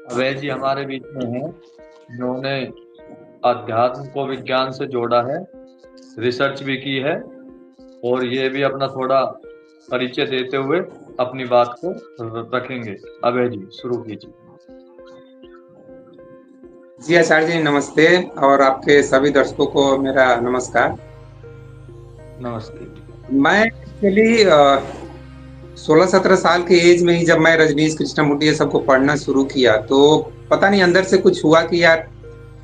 अभय जी हमारे बीच में हैं, जिन्होंने अध्यात्म को विज्ञान से जोड़ा है, रिसर्च भी की है और ये भी अपना थोड़ा परिचय देते हुए अपनी बात को रखेंगे। अभय जी शुरू कीजिए। जी आचार्य जी नमस्ते। और आपके सभी दर्शकों को मेरा नमस्कार। नमस्ते। मैं एक्चुअली 16-17 साल के एज में ही जब मैं रजनीश कृष्णमूर्ति ये सबको पढ़ना शुरू किया तो पता नहीं अंदर से कुछ हुआ कि यार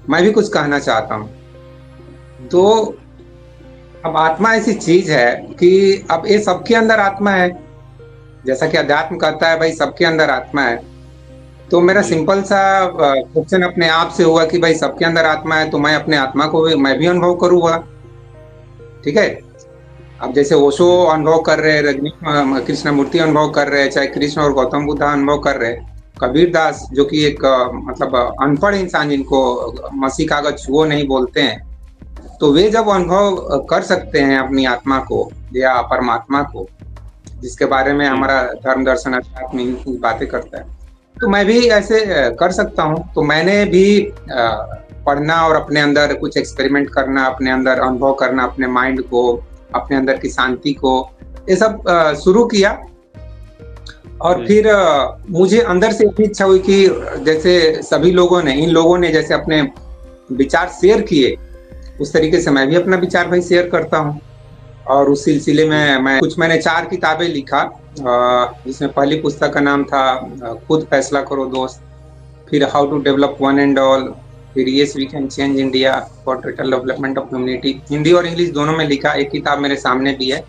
मैं भी कुछ कहना चाहता हूँ। तो जी अब आत्मा ऐसी चीज है कि अब ये सबके अंदर आत्मा है, जैसा कि अध्यात्म कहता है भाई सबके अंदर आत्मा है। तो मेरा जी सिंपल सा क्वेश्चन अपने आप से हुआ कि भाई सबके अंदर आत्मा है तो मैं अपने आत्मा को भी मैं भी अनुभव करूंगा। ठीक है। अब जैसे ओशो जी अनुभव कर रहे हैं, रजनी कृष्णमूर्ति अनुभव कर रहे हैं, चाहे कृष्ण और गौतम बुद्ध अनुभव कर रहे हैं, कबीर दास जो कि एक मतलब अनपढ़ इंसान जिनको मसीह कागज छुओ नहीं बोलते हैं, तो वे जब अनुभव कर सकते हैं अपनी आत्मा को या परमात्मा को, जिसके बारे में जी हमारा धर्म दर्शन अध्यात्म इनकी बातें करता है, तो मैं भी ऐसे कर सकता हूँ। तो मैंने भी पढ़ना और अपने अंदर कुछ एक्सपेरिमेंट करना, अपने अंदर अनुभव करना, अपने माइंड को, अपने अंदर की शांति को, ये सब शुरू किया। और जी फिर मुझे अंदर से इतनी इच्छा हुई कि जैसे सभी लोगों ने, इन लोगों ने जैसे अपने विचार शेयर किए, उस तरीके से मैं भी अपना विचार भाई शेयर करता हूँ। और उस सिलसिले जी में मैंने 4 किताबें लिखा, जिसमें पहली पुस्तक का नाम था खुद फैसला करो दोस्त, फिर how to develop one and all, फिर yes we can change India for total development of humanity. Hindi और इंग्लिश दोनों में लिखा। एक किताब मेरे सामने भी है,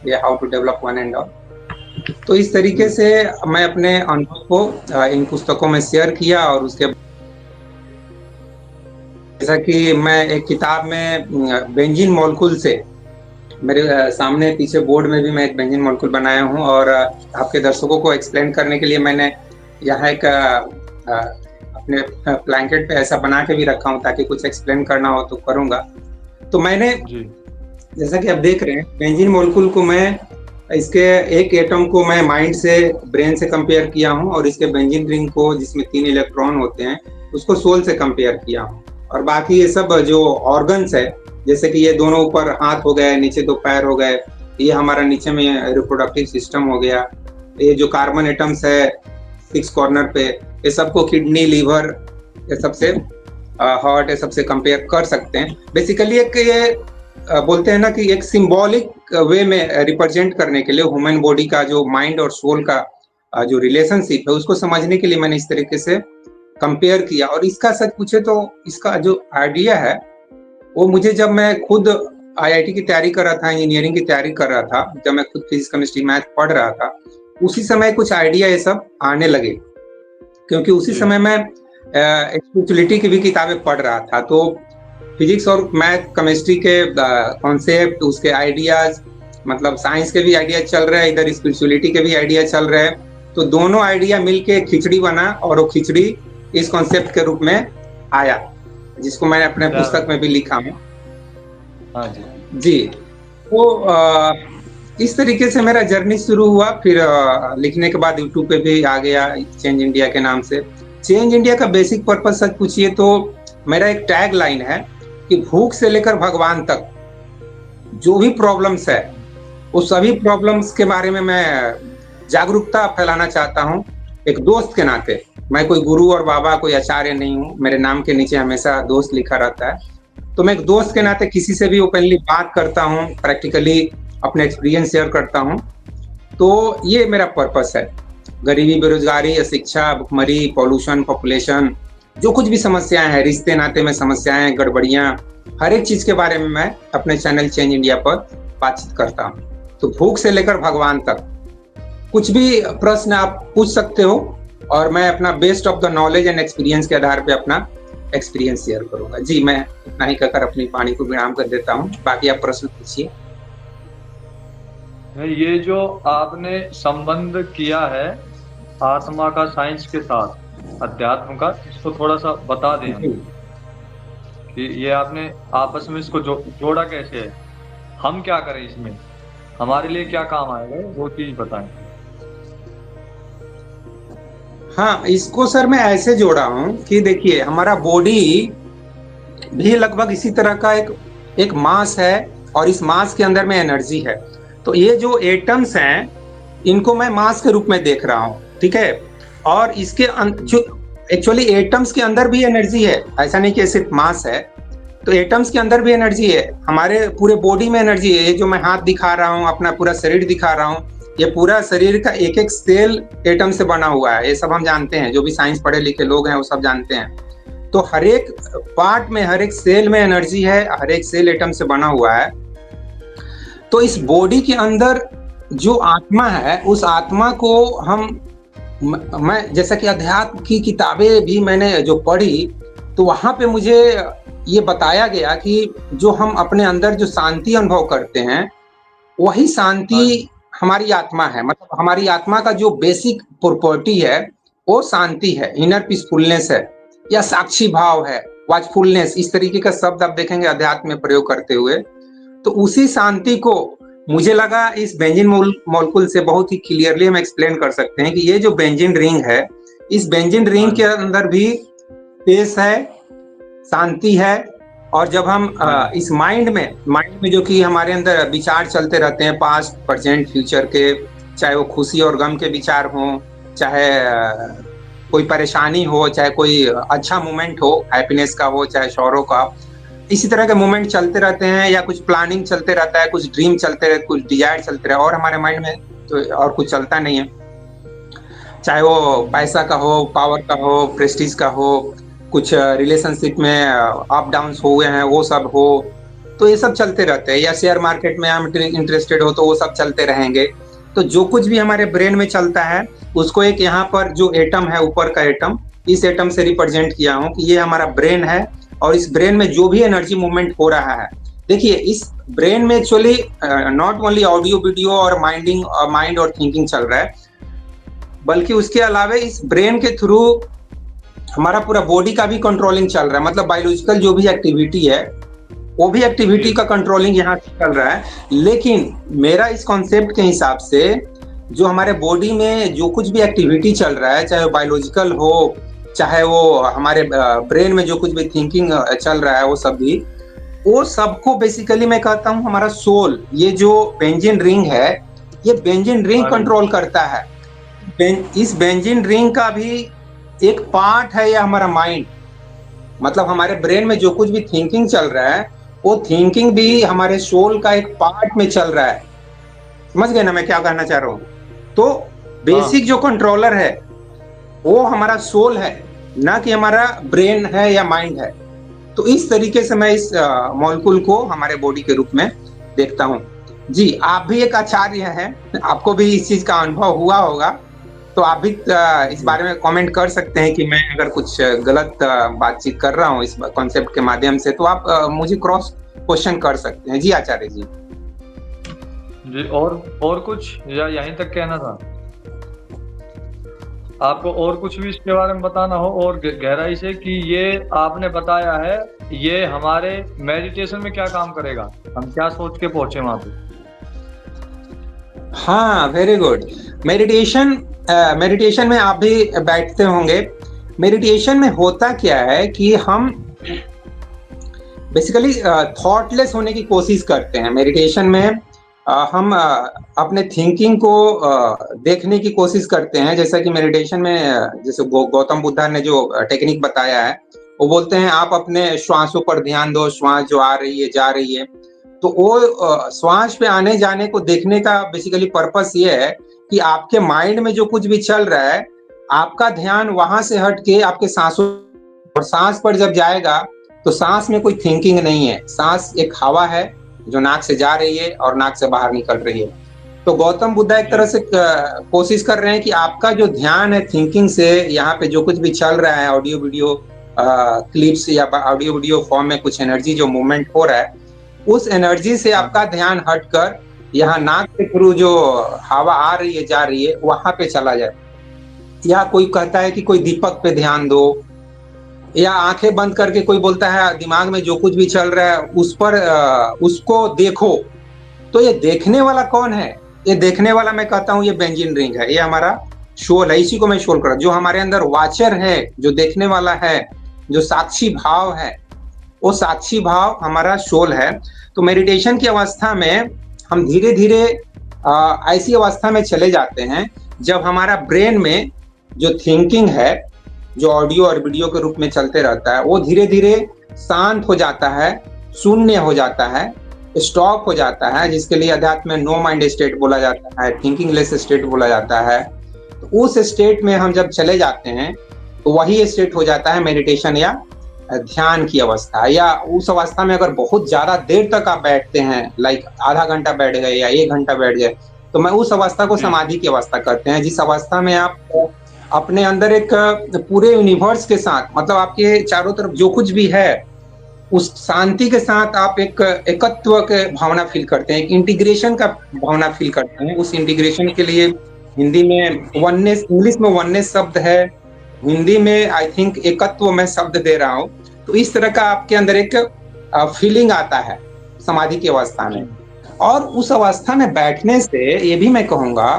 ये how to develop one and all. तो इस तरीके जी से मैं अपने अनुभव को इन पुस्तकों में शेयर किया। और उसके जैसा कि मैं एक किताब में बेंजीन मॉलिक्यूल से, मेरे सामने पीछे बोर्ड में भी मैं एक बेंजीन मॉलिक्यूल बनाया हूँ, और आपके दर्शकों को एक्सप्लेन करने के लिए मैंने यहाँ एक अपने ब्लैंकेट पे ऐसा बना के भी रखा हूँ, ताकि कुछ एक्सप्लेन करना हो तो करूँगा। तो मैंने, जी जैसा कि आप देख रहे हैं, बेंजीन मॉलिक्यूल को मैं, इसके एक एटम को मैं माइंड से, ब्रेन से कंपेयर किया हूँ, और इसके बेंजीन रिंग को जिसमें 3 इलेक्ट्रॉन होते हैं उसको सोल से कंपेयर किया हूँ। और बाकी ये सब जो ऑर्गन्स है, जैसे कि ये दोनों ऊपर हाथ हो गए, नीचे 2 पैर हो गए, ये हमारा नीचे में रिप्रोडक्टिव सिस्टम हो गया, ये जो कार्बन एटम्स है 6 कॉर्नर पे, ये सबको किडनी, लीवर, ये सबसे हार्ट, ये सबसे कंपेयर कर सकते हैं। बेसिकली एक ये बोलते हैं ना कि एक सिंबॉलिक वे में रिप्रेजेंट करने के लिए ह्यूमन बॉडी का जो माइंड और सोल का जो रिलेशनशिप है, उसको समझने के लिए मैंने इस तरीके से कंपेयर किया। और इसका सच पूछे तो इसका जो आइडिया है वो मुझे, जब मैं खुद आईआईटी की तैयारी कर रहा था, इंजीनियरिंग की तैयारी कर रहा था, जब मैं खुद फिजिक्स केमिस्ट्री मैथ पढ़ रहा था, उसी समय कुछ आइडिया ये सब आने लगे, क्योंकि उसी जी समय मैं स्पिरिचुअलिटी की भी किताबें पढ़ रहा था। तो फिजिक्स और मैथ केमिस्ट्री के कॉन्सेप्ट, उसके आइडियाज, मतलब साइंस के भी आइडिया चल रहे हैं, इधर स्पिरिचुअलिटी के भी आइडिया चल रहे हैं। तो दोनों आइडिया मिलके खिचड़ी बना, और वो खिचड़ी इस कॉन्सेप्ट के रूप में आया, जिसको मैंने अपने क्या। पुस्तक में भी लिखा हूँ। हाँ जी जी। तो इस तरीके से मेरा जर्नी शुरू हुआ। फिर लिखने के बाद यूट्यूब पे भी आ गया चेंज इंडिया के नाम से। चेंज इंडिया का बेसिक पर्पस सच पूछिए तो मेरा एक टैग लाइन है कि भूख से लेकर भगवान तक जो भी प्रॉब्लम्स है, वो सभी प्रॉब्लम्स के बारे में मैं जागरूकता फैलाना चाहता हूँ, एक दोस्त के नाते। मैं कोई गुरु और बाबा, कोई आचार्य नहीं हूँ, मेरे नाम के नीचे हमेशा दोस्त लिखा रहता है। तो मैं एक दोस्त के जी नाते किसी से भी ओपनली बात करता हूँ, प्रैक्टिकली अपने एक्सपीरियंस शेयर करता हूँ। तो ये मेरा पर्पस है। गरीबी, बेरोजगारी, अशिक्षा, भुखमरी, पॉल्यूशन, पॉपुलेशन, जो कुछ भी समस्याएं हैं, रिश्ते नाते में समस्याएं, गड़बड़ियां, हर एक चीज के बारे में मैं अपने चैनल चेंज इंडिया पर बातचीत करता हूँ। तो भूख से लेकर भगवान तक कुछ भी प्रश्न आप पूछ सकते हो, और मैं अपना best of the knowledge and experience के आधार पे अपना एक्सपीरियंस शेयर करूंगा। जी, मैं इतना ही कहकर अपनी वाणी को विराम कर देता हूँ। बाकी आप प्रश्न पूछिए। ये जो आपने संबंध किया है आत्मा का साइंस के साथ, अध्यात्म का, इसको थोड़ा सा बता दें जी, हमें कि ये आपने आपस में इसको जोड़ा कैसे है, हम क्या करें इसमें, हमारे लिए क्या काम आएगा, वो चीज बताएं। हाँ, इसको सर मैं ऐसे जोड़ा हूँ कि देखिए हमारा बॉडी भी लगभग इसी तरह का एक एक मास है, और इस मास के अंदर में एनर्जी है। तो ये जो एटम्स हैं इनको मैं मास के रूप में देख रहा हूँ, ठीक है। और इसके जो एक्चुअली एटम्स के अंदर भी एनर्जी है, ऐसा नहीं कि सिर्फ मास है। तो एटम्स के अंदर भी एनर्जी है, हमारे पूरे बॉडी में एनर्जी है। ये जो मैं हाथ दिखा रहा हूँ, अपना पूरा शरीर दिखा रहा हूँ, ये पूरा शरीर का एक एक सेल एटम से बना हुआ है। ये सब हम जानते हैं, जो भी साइंस पढ़े लिखे लोग हैं वो सब जानते हैं। तो हर एक पार्ट में, हर एक सेल में एनर्जी है, हर एक सेल एटम से बना हुआ है। तो इस बॉडी के अंदर जो आत्मा है, उस आत्मा को मैं जैसा कि अध्यात्म की किताबें भी मैंने जो पढ़ी, तो वहां पे मुझे ये बताया गया कि जो हम अपने अंदर जो शांति अनुभव करते हैं, वही शांति हमारी आत्मा है। मतलब हमारी आत्मा का जो बेसिक प्रॉपर्टी है वो शांति है, इनर पीसफुलनेस है, या साक्षी भाव है, वाचफुलनेस, इस तरीके का शब्द आप देखेंगे अध्यात्म में प्रयोग करते हुए। तो उसी शांति को मुझे लगा इस बेंजीन मॉलिक्यूल से बहुत ही क्लियरली हम एक्सप्लेन कर सकते हैं कि ये जो बेंजीन रिंग है, इस बेंजीन रिंग के अंदर भी स्पेस है, शांति है। और जब हम इस माइंड में जो कि हमारे अंदर विचार चलते रहते हैं, पास्ट प्रेजेंट फ्यूचर के, चाहे वो खुशी और गम के विचार हों, चाहे कोई परेशानी हो, चाहे कोई अच्छा मोमेंट हो, हैप्पीनेस का हो, चाहे शौरों का, इसी तरह के मोमेंट चलते रहते हैं, या कुछ प्लानिंग चलते रहता है, कुछ ड्रीम चलते रहते, कुछ डिजायर चलते रहे, और हमारे माइंड में तो और कुछ चलता नहीं है। चाहे वो पैसा का हो, पावर का हो, प्रेस्टीज का हो, कुछ रिलेशनशिप में अप डाउन हुए हैं वो सब हो, तो ये सब चलते रहते हैं। या शेयर मार्केट में हम इंटरेस्टेड हो तो वो सब चलते रहेंगे। तो जो कुछ भी हमारे ब्रेन में चलता है, उसको एक यहाँ पर जो एटम है, ऊपर का एटम, इस एटम से रिप्रेजेंट किया हूँ कि ये हमारा ब्रेन है। और इस ब्रेन में जो भी एनर्जी मूवमेंट हो रहा है, देखिए इस ब्रेन में actually not only audio video और माइंड और थिंकिंग चल रहा है, बल्कि उसके अलावा इस ब्रेन के थ्रू हमारा पूरा बॉडी का भी कंट्रोलिंग चल रहा है। मतलब बायोलॉजिकल जो भी एक्टिविटी है, वो भी एक्टिविटी का कंट्रोलिंग यहाँ से चल रहा है। लेकिन मेरा इस कॉन्सेप्ट के हिसाब से जो हमारे बॉडी में जो कुछ भी एक्टिविटी चल रहा है, चाहे वो बायोलॉजिकल हो, चाहे वो हमारे ब्रेन में जो कुछ भी थिंकिंग चल रहा है, वो सब भी, वो सबको बेसिकली मैं कहता हूँ हमारा सोल, ये जो बेंजीन रिंग है, ये बेंजीन रिंग कंट्रोल करता है। इस बेंजीन रिंग का भी एक पार्ट है या हमारा माइंड। मतलब हमारे ब्रेन में जो कुछ भी थिंकिंग चल रहा है, वो थिंकिंग भी हमारे सोल का एक पार्ट में चल रहा है। समझ गए ना मैं क्या कहना चाह रहा हूँ? तो बेसिक जो कंट्रोलर है वो हमारा सोल है, ना कि हमारा ब्रेन है या माइंड है। तो इस तरीके से मैं इस मॉलिक्यूल को हमारे बॉडी के रूप में देखता हूँ। जी, आप भी एक आचार्य हैं, आपको भी इस चीज का अनुभव हुआ होगा, तो आप भी इस बारे में कमेंट कर सकते हैं कि मैं अगर कुछ गलत बातचीत कर रहा हूँ इस कॉन्सेप्ट के माध्यम से, तो आप मुझे क्रॉस क्वेश्चन कर सकते हैं। जी आचार्य जी। जी, और कुछ या यहीं तक कहना था आपको? और कुछ भी इसके बारे में बताना हो और गहराई से कि ये आपने बताया है, ये हमारे मेडिटेशन में क्या काम करेगा, हम क्या सोच के पहुंचे वहां पे? हाँ, वेरी गुड। मेडिटेशन में आप भी बैठते होंगे। मेडिटेशन में होता क्या है कि हम बेसिकली थॉटलेस होने की कोशिश करते हैं। मेडिटेशन में हम अपने थिंकिंग को देखने की कोशिश करते हैं। जैसा कि मेडिटेशन में जैसे गौतम बुद्धा ने जो टेक्निक बताया है, वो बोलते हैं आप अपने श्वासों पर ध्यान दो, श्वास जो आ रही है जा रही है। तो वो श्वास पे आने जाने को देखने का बेसिकली पर्पस ये है कि आपके माइंड में जो कुछ भी चल रहा है, आपका ध्यान वहां से हट के आपके सांसों, और सांस पर जब जाएगा तो सांस में कोई थिंकिंग नहीं है। सांस एक हवा है जो नाक से जा रही है और नाक से बाहर निकल रही है। तो गौतम बुद्धा एक तरह से कोशिश कर रहे हैं कि आपका जो ध्यान है थिंकिंग से, यहाँ पे जो कुछ भी चल रहा है, ऑडियो वीडियो क्लिप्स या ऑडियो वीडियो फॉर्म में कुछ एनर्जी जो मूवमेंट हो रहा है, उस एनर्जी से आपका ध्यान हटकर यहाँ नाक के थ्रू जो हवा आ रही है जा रही है वहां पे चला जाए। या कोई कहता है कि कोई दीपक पे ध्यान दो, या आंखें बंद करके कोई बोलता है दिमाग में जो कुछ भी चल रहा है उस पर उसको देखो। तो ये देखने वाला कौन है? ये देखने वाला मैं कहता हूँ ये बेंजीन रिंग है, ये हमारा शोल है, इसी को मैं शोल कर रहा हूँ। जो हमारे अंदर वाचर है, जो देखने वाला है, जो साक्षी भाव है, वो साक्षी भाव हमारा शोल है। तो मेडिटेशन की अवस्था में हम धीरे धीरे ऐसी अवस्था में चले जाते हैं जब हमारा ब्रेन में जो थिंकिंग है, जो ऑडियो और वीडियो के रूप में चलते रहता है, वो धीरे धीरे शांत हो जाता है, शून्य हो जाता है, स्टॉप हो जाता है, जिसके लिए अध्यात्म में नो माइंड स्टेट बोला जाता है, थिंकिंग लेस स्टेट बोला जाता है। तो उस स्टेट में हम जब चले जाते हैं तो वही स्टेट हो जाता है मेडिटेशन या ध्यान की अवस्था। या उस अवस्था में अगर बहुत ज्यादा देर तक आप बैठते हैं, लाइक आधा घंटा बैठ गए या 1 घंटा बैठ गए, तो मैं उस अवस्था को समाधि की अवस्था कहते हैं, जिस अवस्था में आप अपने अंदर एक पूरे यूनिवर्स के साथ, मतलब आपके चारों तरफ जो कुछ भी है, उस शांति के साथ आप एक एकत्व के भावना फील करते हैं, एक इंटीग्रेशन का भावना फील करते हैं। उस इंटीग्रेशन के लिए हिंदी में वननेस, इंग्लिश में वननेस शब्द है, हिंदी में आई थिंक एकत्व में शब्द दे रहा हूँ। तो इस तरह का आपके अंदर एक फीलिंग आता है समाधि की अवस्था में। और उस अवस्था में बैठने से ये भी मैं कहूंगा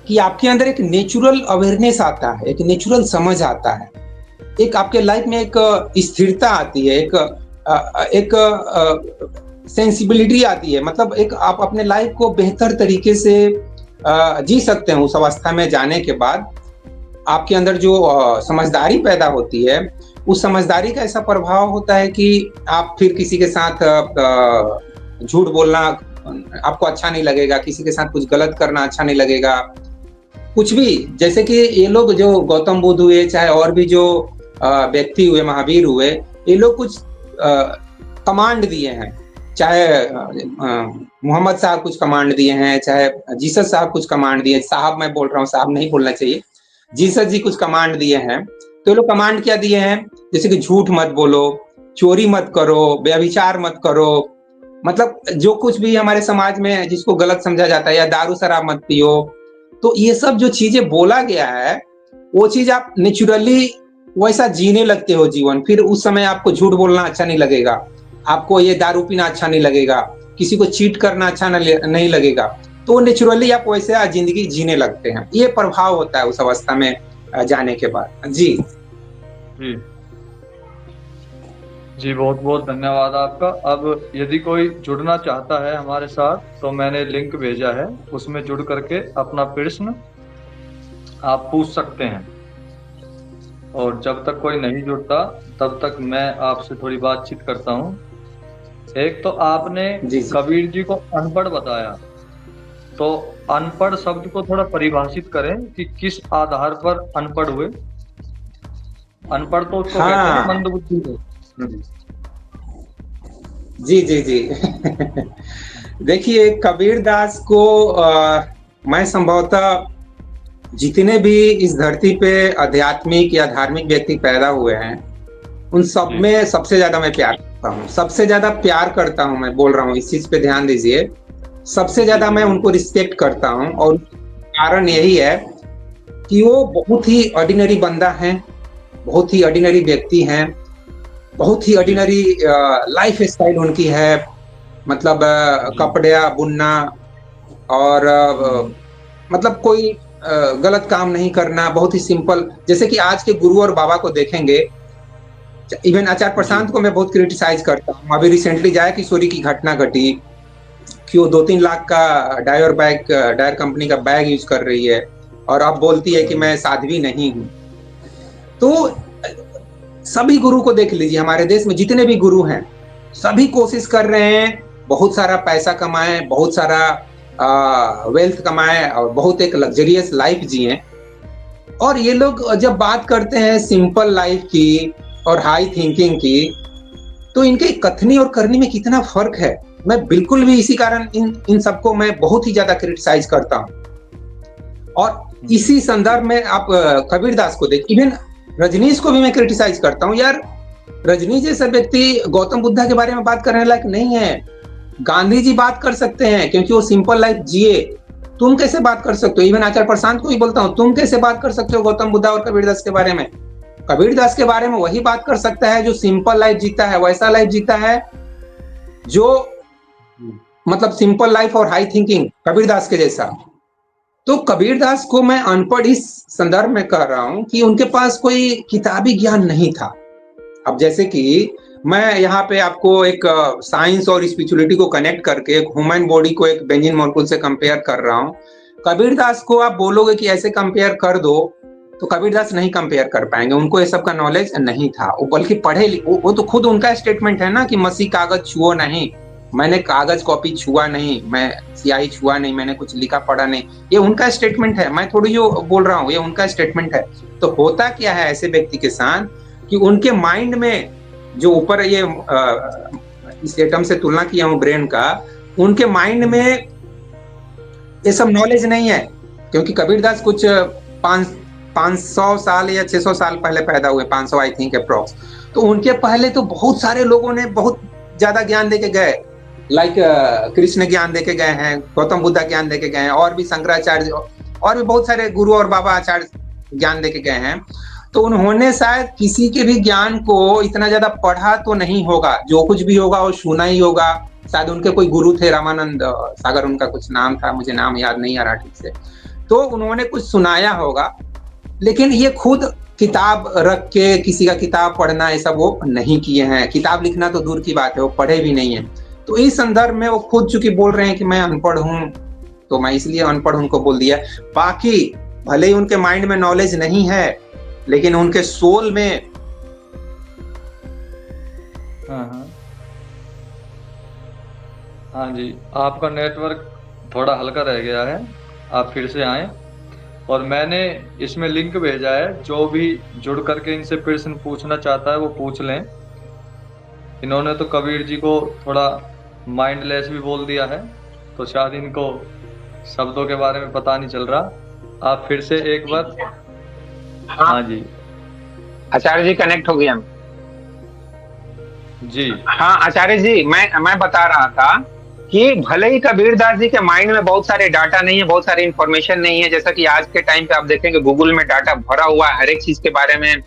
कि आपके अंदर एक नेचुरल अवेयरनेस आता है, एक नेचुरल समझ आता है, एक आपके लाइफ में एक स्थिरता आती है, एक सेंसिबिलिटी आती है। मतलब एक आप अपने लाइफ को बेहतर तरीके से जी सकते हैं। उस अवस्था में जाने के बाद आपके अंदर जो समझदारी पैदा होती है, उस समझदारी का ऐसा प्रभाव होता है कि आप फिर किसी के साथ झूठ बोलना आपको अच्छा नहीं लगेगा, किसी के साथ कुछ गलत करना अच्छा नहीं लगेगा, कुछ भी। जैसे कि ये लोग जो गौतम बुद्ध हुए, चाहे और भी जो व्यक्ति हुए, महावीर हुए, ये लोग कुछ कमांड दिए हैं, चाहे मोहम्मद साहब कुछ कमांड दिए हैं, चाहे जीसस साहब कुछ कमांड दिए, साहब मैं बोल रहा हूँ, साहब नहीं बोलना चाहिए, जीसस जी कुछ कमांड दिए हैं। तो ये लोग कमांड क्या दिए हैं? जैसे कि झूठ मत बोलो, चोरी मत करो, व्यभिचार मत करो, मतलब जो कुछ भी हमारे समाज में जिसको गलत समझा जाता है, या दारू शराब मत पियो। तो ये सब जो चीजें बोला गया है, वो चीज आप नेचुरली वैसा जीने लगते हो जीवन। फिर उस समय आपको झूठ बोलना अच्छा नहीं लगेगा, आपको ये दारू पीना अच्छा नहीं लगेगा, किसी को चीट करना अच्छा नहीं लगेगा। तो नेचुरली आप वैसे जिंदगी जीने लगते हैं। ये प्रभाव होता है उस अवस्था में जाने के बाद। जी जी जी, बहुत बहुत धन्यवाद आपका। अब यदि कोई जुड़ना चाहता है हमारे साथ, तो मैंने लिंक भेजा है, उसमें जुड़ करके अपना प्रश्न आप पूछ सकते हैं। और जब तक कोई नहीं जुड़ता तब तक मैं आपसे थोड़ी बातचीत करता हूँ। एक तो आपने कबीर जी को अनपढ़ बताया, तो अनपढ़ शब्द को थोड़ा परिभाषित करें कि किस आधार पर अनपढ़ हुए। अनपढ़ तो उसको कहते हैं मंदबुद्धि को। जी जी जी देखिए, कबीर दास को मैं संभवतः जितने भी इस धरती पे आध्यात्मिक या धार्मिक व्यक्ति पैदा हुए हैं, उन सब में सबसे ज्यादा मैं प्यार करता हूँ, सबसे ज्यादा प्यार करता हूँ। मैं बोल रहा हूँ, इस चीज पे ध्यान दीजिए, सबसे ज्यादा मैं उनको रिस्पेक्ट करता हूँ। और कारण यही है कि वो बहुत ही ऑर्डिनरी बंदा है, बहुत ही ऑर्डिनरी व्यक्ति हैं, बहुत ही ऑर्डिनरी लाइफ स्टाइल उनकी है। मतलब कपड़े बुनना और मतलब कोई गलत काम नहीं करना, बहुत ही सिंपल। जैसे कि आज के गुरु और बाबा को देखेंगे, इवन आचार्य प्रशांत को मैं बहुत क्रिटिसाइज करता हूँ। अभी रिसेंटली जाया किशोरी की घटना घटी कि वो 2-3 लाख का डायर कंपनी का बैग यूज कर रही है, और अब बोलती है कि मैं साध्वी नहीं हूँ। तो सभी गुरु को देख लीजिए, हमारे देश में जितने भी गुरु हैं, सभी कोशिश कर रहे हैं बहुत सारा पैसा कमाएं, बहुत सारा वेल्थ कमाएं और बहुत एक लग्जरियस लाइफ जिए। और ये लोग जब बात करते हैं सिंपल लाइफ की और हाई थिंकिंग की, तो इनके कथनी और करनी में कितना फर्क है। मैं बिल्कुल भी इसी कारण इन सबको मैं बहुत ही ज्यादा क्रिटिसाइज करता हूँ। और इसी संदर्भ में आप कबीर दास को देख, इवन रजनीश को भी मैं क्रिटिसाइज करता हूँ। यार, रजनीश जैसा व्यक्ति गौतम बुद्धा के बारे में बात करने लायक नहीं है। गांधी जी बात कर सकते हैं क्योंकि वो सिंपल लाइफ जिए, तुम कैसे बात कर सकते हो? इवन आचार्य प्रशांत को ही बोलता हूँ, तुम कैसे बात कर सकते हो गौतम बुद्धा और कबीर दास के बारे में? कबीर दास के बारे में वही बात कर सकता है जो सिंपल लाइफ जीता है, वैसा लाइफ जीता है जो मतलब सिंपल लाइफ और हाई थिंकिंग, कबीर दास के जैसा। तो कबीरदास को मैं अनपढ़ इस संदर्भ में कह रहा हूं कि उनके पास कोई किताबी ज्ञान नहीं था। अब जैसे कि मैं यहाँ पे आपको एक साइंस और स्पिरिचुअलिटी को कनेक्ट करके एक ह्यूमन बॉडी को एक बेंजिन मॉलिक्यूल से कंपेयर कर रहा हूँ। कबीरदास को आप बोलोगे कि ऐसे कंपेयर कर दो, तो कबीरदास नहीं कंपेयर कर पाएंगे, उनको ये सब का नॉलेज नहीं था। वो बल्कि पढ़े, वो तो खुद उनका स्टेटमेंट है ना कि मसीह कागज छुओ नहीं, मैंने कागज कॉपी छुआ नहीं, मैं स्याही छुआ नहीं, मैंने कुछ लिखा पढ़ा नहीं। ये उनका स्टेटमेंट है, मैं थोड़ी जो बोल रहा हूँ ये उनका स्टेटमेंट है। तो होता क्या है ऐसे व्यक्ति के साथ कि उनके माइंड में जो ऊपर ये इस एटम से तुलना किया हूं ब्रेन का, उनके माइंड में ये सब नॉलेज नहीं है। क्योंकि कबीरदास कुछ 500 साल या 600 साल पहले पैदा हुए, 500 आई थिंक अप्रोक्स। तो उनके पहले तो बहुत सारे लोगों ने बहुत ज्यादा ज्ञान देके गए, लाइक कृष्ण ज्ञान देके गए हैं, गौतम बुद्ध ज्ञान देके गए हैं, और भी शंकराचार्य और भी बहुत सारे गुरु और बाबा आचार्य ज्ञान देके गए हैं। तो उन्होंने शायद किसी के भी ज्ञान को इतना ज्यादा पढ़ा तो नहीं होगा, जो कुछ भी होगा वो सुना ही होगा। शायद उनके कोई गुरु थे, रामानंद सागर उनका कुछ नाम था, मुझे नाम याद नहीं आ रहा ठीक से। तो उन्होंने कुछ सुनाया होगा, लेकिन ये खुद किताब रख के किसी का किताब पढ़ना ये सब वो नहीं किए हैं। किताब लिखना तो दूर की बात है, वो पढ़े भी नहीं है। तो इस संदर्भ में वो खुद चूंकि बोल रहे हैं कि मैं अनपढ़ हूं, तो मैं इसलिए अनपढ़ उनको बोल दिया। बाकी भले ही उनके माइंड में नॉलेज नहीं है, लेकिन उनके सोल में हाँ जी, आपका नेटवर्क थोड़ा हल्का रह गया है, आप फिर से आए। और मैंने इसमें लिंक भेजा है, जो भी जुड़ करके इनसे प्रश्न पूछना चाहता है वो पूछ लें। इन्होंने तो कबीर जी को थोड़ा माइंडलेस भी बोल दिया है, तो शायद इनको शब्दों के बारे में पता नहीं चल रहा। आप फिर से एक बार। हाँ जी, आचार्य जी कनेक्ट हो गया जी। हाँ आचार्य जी, मैं बता रहा था कि भले ही कबीरदास जी के माइंड में बहुत सारे डाटा नहीं है, बहुत सारी इंफॉर्मेशन नहीं है। जैसा कि आज के टाइम पे आप देखेंगे गूगल में डाटा भरा हुआ है, हर एक चीज के बारे में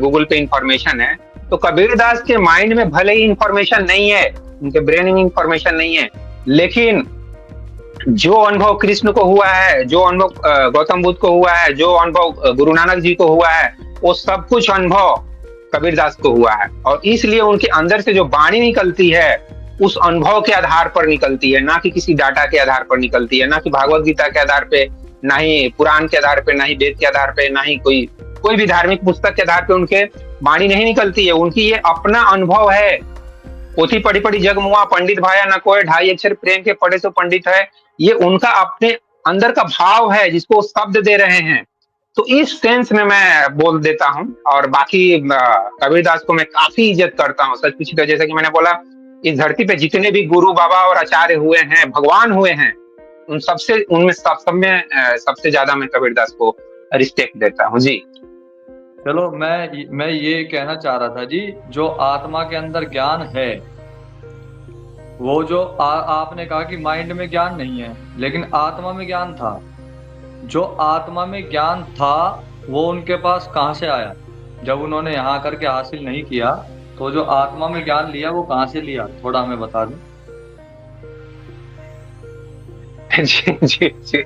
गूगल पे इंफॉर्मेशन है। तो कबीरदास के माइंड में भले ही इंफॉर्मेशन नहीं है, उनके ब्रेन में इंफॉर्मेशन नहीं है, लेकिन जो अनुभव कृष्ण को हुआ है, जो अनुभव गौतम बुद्ध को हुआ है, जो अनुभव गुरु नानक जी को हुआ है, वो सब कुछ अनुभव कबीरदास को हुआ है। और इसलिए उनके अंदर से जो वाणी निकलती है उस अनुभव के आधार पर निकलती है, ना कि किसी डाटा के आधार पर निकलती है, ना कि भागवत गीता के आधार पे, ना ही पुराण के आधार पे, ना ही वेद के आधार पे, ना ही कोई भी धार्मिक पुस्तक के आधार पे उनके वाणी नहीं निकलती है। उनकी ये अपना अनुभव है। पोथी पढ़ी पढ़ी जग मुआ, पंडित भाया न कोई, ढाई अक्षर प्रेम के पढ़े तो पंडित है। ये उनका अपने अंदर का भाव है जिसको शब्द दे रहे हैं। तो इस सेंस में मैं बोल देता हूँ। और बाकी कबीरदास को मैं काफी इज्जत करता हूँ, सच पूछी तो। जैसा कि मैंने बोला, इस धरती पे जितने भी गुरु बाबा और आचार्य हुए हैं, भगवान हुए हैं, उनमें सबसे ज्यादा मैं कबीरदास को रिस्पेक्ट देता हूँ जी। चलो, मैं ये कहना चाह रहा था जी, जो आत्मा के अंदर ज्ञान है, वो जो आपने कहा कि माइंड में ज्ञान नहीं है, लेकिन आत्मा में ज्ञान था। जो आत्मा में ज्ञान था वो उनके पास कहाँ से आया? जब उन्होंने यहाँ करके हासिल नहीं किया, तो जो आत्मा में ज्ञान लिया वो कहाँ से लिया? थोड़ा हमें बता दें। जी जी जी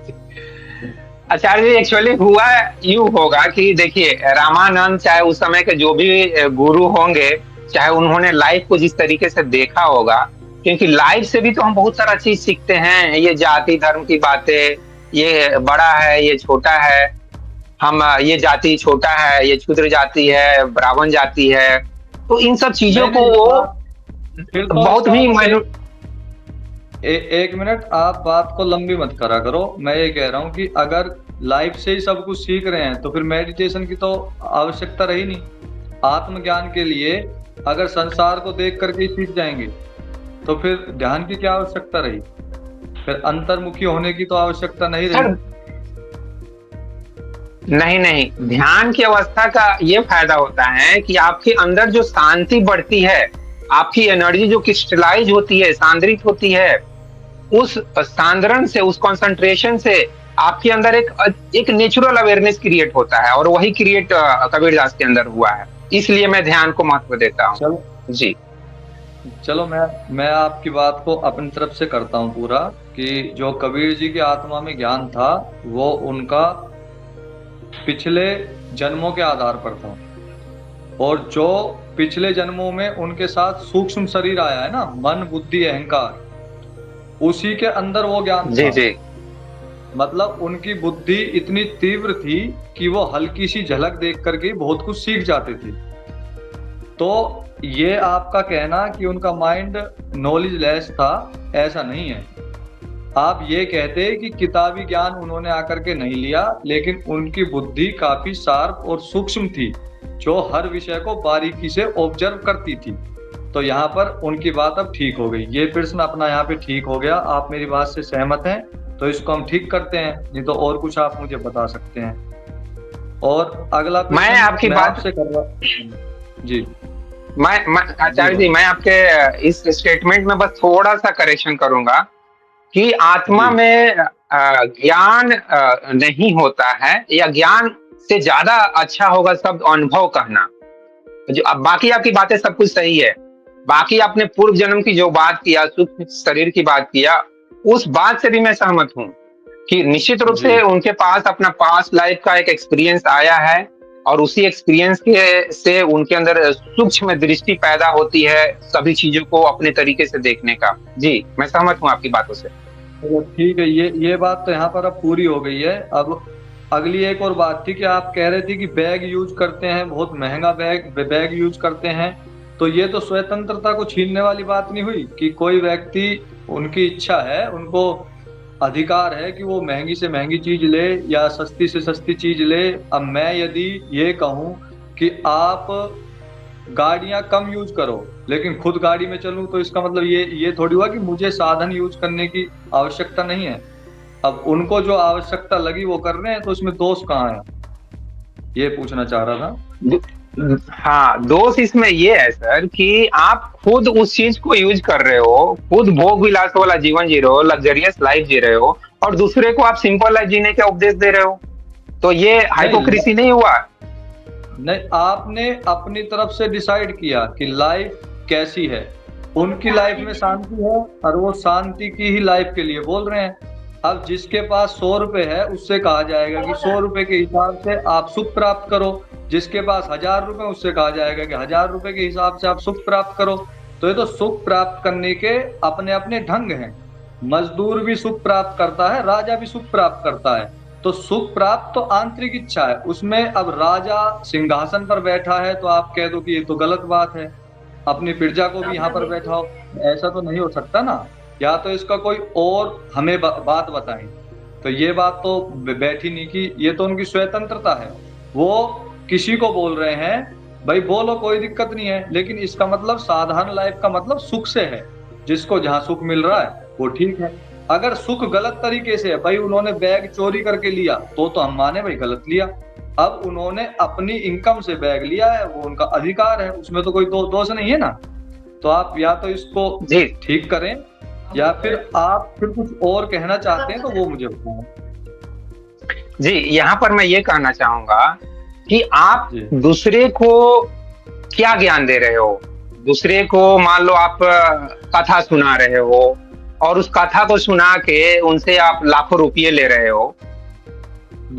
आचार्य जी, एक्चुअली हुआ यूं होगा कि देखिए, रामानंद चाहे उस समय के जो भी गुरु होंगे, चाहे उन्होंने लाइफ को जिस तरीके से देखा होगा, क्योंकि लाइफ से भी तो हम बहुत सारा चीज सीखते हैं। ये जाति धर्म की बातें, ये बड़ा है, ये छोटा है, हम ये जाति छोटा है, ये क्षुद्र जाति है, ब्राह्मण जाति है, तो इन सब चीजों को वो बहुत ही एक मिनट, आप बात को लंबी मत करा करो। मैं ये कह रहा हूँ कि अगर लाइफ से ही सब कुछ सीख रहे हैं तो फिर मेडिटेशन की तो आवश्यकता रही नहीं। आत्मज्ञान के लिए अगर संसार को देख करके ही सीख जाएंगे तो फिर ध्यान की क्या आवश्यकता रही? फिर अंतर्मुखी होने की तो आवश्यकता नहीं रही। नहीं, ध्यान की अवस्था का ये फायदा होता है कि आपके अंदर जो शांति बढ़ती है, आपकी एनर्जी जो क्रिस्टलाइज होती है, सांद्रित होती है, उस सांद्रण से, उस कंसंट्रेशन से आपके अंदर एक नेचुरल अवेयरनेस क्रिएट होता है, और वही क्रिएट कबीरदास के अंदर हुआ है। इसलिए मैं ध्यान को महत्व देता हूँ जी। चलो मैं आपकी बात को अपनी तरफ से करता हूँ पूरा, कि जो कबीर जी की आत्मा में ज्ञान था वो उनका पिछले जन्मों के आधार पर था, और जो पिछले जन्मों में उनके साथ सूक्ष्म शरीर आया है ना, मन बुद्धि अहंकार, उसी के अंदर वो ज्ञान जी था। जी मतलब उनकी बुद्धि इतनी तीव्र थी कि वो हल्की सी झलक देख करके बहुत कुछ सीख जाते थे। तो ये आपका कहना कि उनका माइंड नॉलेज लेस था, ऐसा नहीं है। आप ये कहते कि किताबी ज्ञान उन्होंने आकर के नहीं लिया, लेकिन उनकी बुद्धि काफी शार्प और सूक्ष्म थी, जो हर विषय को बारीकी से ऑब्जर्व करती थी। तो यहाँ पर उनकी बात अब ठीक हो गई, ये प्रश्न अपना यहाँ पे ठीक हो गया। आप मेरी बात से सहमत हैं तो इसको हम ठीक करते हैं, नहीं तो और कुछ आप मुझे बता सकते हैं। और अगला मैं प्रश्न आपकी मैं बात आपसे कर रहा। जी मैं आचार्य जी, मैं आपके इस स्टेटमेंट में बस थोड़ा सा करेक्शन करूंगा कि आत्मा जी में ज्ञान नहीं होता है, या ज्ञान से ज्यादा अच्छा होगा शब्द अनुभव कहना। जो अब बाकी आपकी बातें सब कुछ सही है, बाकी आपने पूर्व जन्म की जो बात किया, सूक्ष्म शरीर की बात किया, उस बात से भी मैं सहमत हूँ कि निश्चित रूप जी से उनके पास अपना पास्ट लाइफ का एक एक्सपीरियंस आया है, और उसी एक्सपीरियंस के से उनके अंदर सूक्ष्म दृष्टि पैदा होती है सभी चीजों को अपने तरीके से देखने का। जी मैं सहमत हूँ आपकी बातों से। चलो ठीक है, ये बात तो यहाँ पर अब पूरी हो गई है। अब अगली एक और बात थी कि आप कह रहे थे कि बैग यूज करते हैं, बहुत महंगा बैग यूज करते हैं। तो ये तो स्वतंत्रता को छीनने वाली बात नहीं हुई कि कोई व्यक्ति, उनकी इच्छा है, उनको अधिकार है कि वो महंगी से महंगी चीज ले या सस्ती से सस्ती चीज ले। अब मैं यदि ये कहूँ कि आप गाड़ियां कम यूज करो लेकिन खुद गाड़ी में चलूं, तो इसका मतलब ये थोड़ी हुआ कि मुझे साधन यूज करने की आवश्यकता नहीं है। अब उनको जो आवश्यकता लगी वो कर रहे हैं, तो इसमें दोष कहाँ है, ये पूछना चाह रहा था। हाँ, दोष इसमें ये है सर कि आप खुद उस चीज को यूज कर रहे हो, खुद भोग विलास वाला जीवन जी रहे हो, लग्जरियस लाइफ जी रहे हो, और दूसरे को आप सिंपल लाइफ जीने के उपदेश दे रहे हो। तो ये हाइपोक्रेसी नहीं हुआ? नहीं, आपने अपनी तरफ से डिसाइड किया कि लाइफ कैसी है। उनकी लाइफ में शांति है और वो शांति की ही लाइफ के लिए बोल रहे हैं। अब जिसके पास 100 रुपए है उससे कहा जाएगा कि 100 रुपए के हिसाब से आप सुख प्राप्त करो, जिसके पास 1000 रुपए उससे कहा जाएगा कि 1000 रुपए के हिसाब से आप सुख प्राप्त करो। तो ये तो सुख प्राप्त करने के अपने अपने ढंग हैं। मजदूर भी सुख प्राप्त करता है, राजा भी सुख प्राप्त करता है। तो सुख प्राप्त तो आंतरिक इच्छा है उसमें। अब राजा सिंहासन पर बैठा है तो आप कह दो कि ये तो गलत बात है, अपनी प्रजा को भी यहाँ पर बैठाओ, ऐसा तो नहीं हो सकता ना। या तो इसका कोई और हमें बात बताएं। तो ये बात तो बैठी नहीं की, ये तो उनकी स्वतंत्रता है। वो किसी को बोल रहे हैं भाई बोलो कोई दिक्कत नहीं है, लेकिन इसका मतलब साधारण लाइफ का मतलब सुख से है। जिसको जहाँ सुख मिल रहा है वो ठीक है। अगर सुख गलत तरीके से है, भाई उन्होंने बैग चोरी करके लिया तो हम माने भाई गलत लिया। अब उन्होंने अपनी इनकम से बैग लिया है, वो उनका अधिकार है, उसमें तो कोई दोष नहीं है ना। तो आप या तो इसको ठीक करें या फिर आप फिर कुछ और कहना चाहते हैं तो वो मुझे बताएं। जी, यहाँ पर मैं ये कहना चाहूंगा कि आप दूसरे को क्या ज्ञान दे रहे हो। दूसरे को मान लो आप कथा सुना रहे हो और उस कथा को सुना के उनसे आप लाखों रुपये ले रहे हो,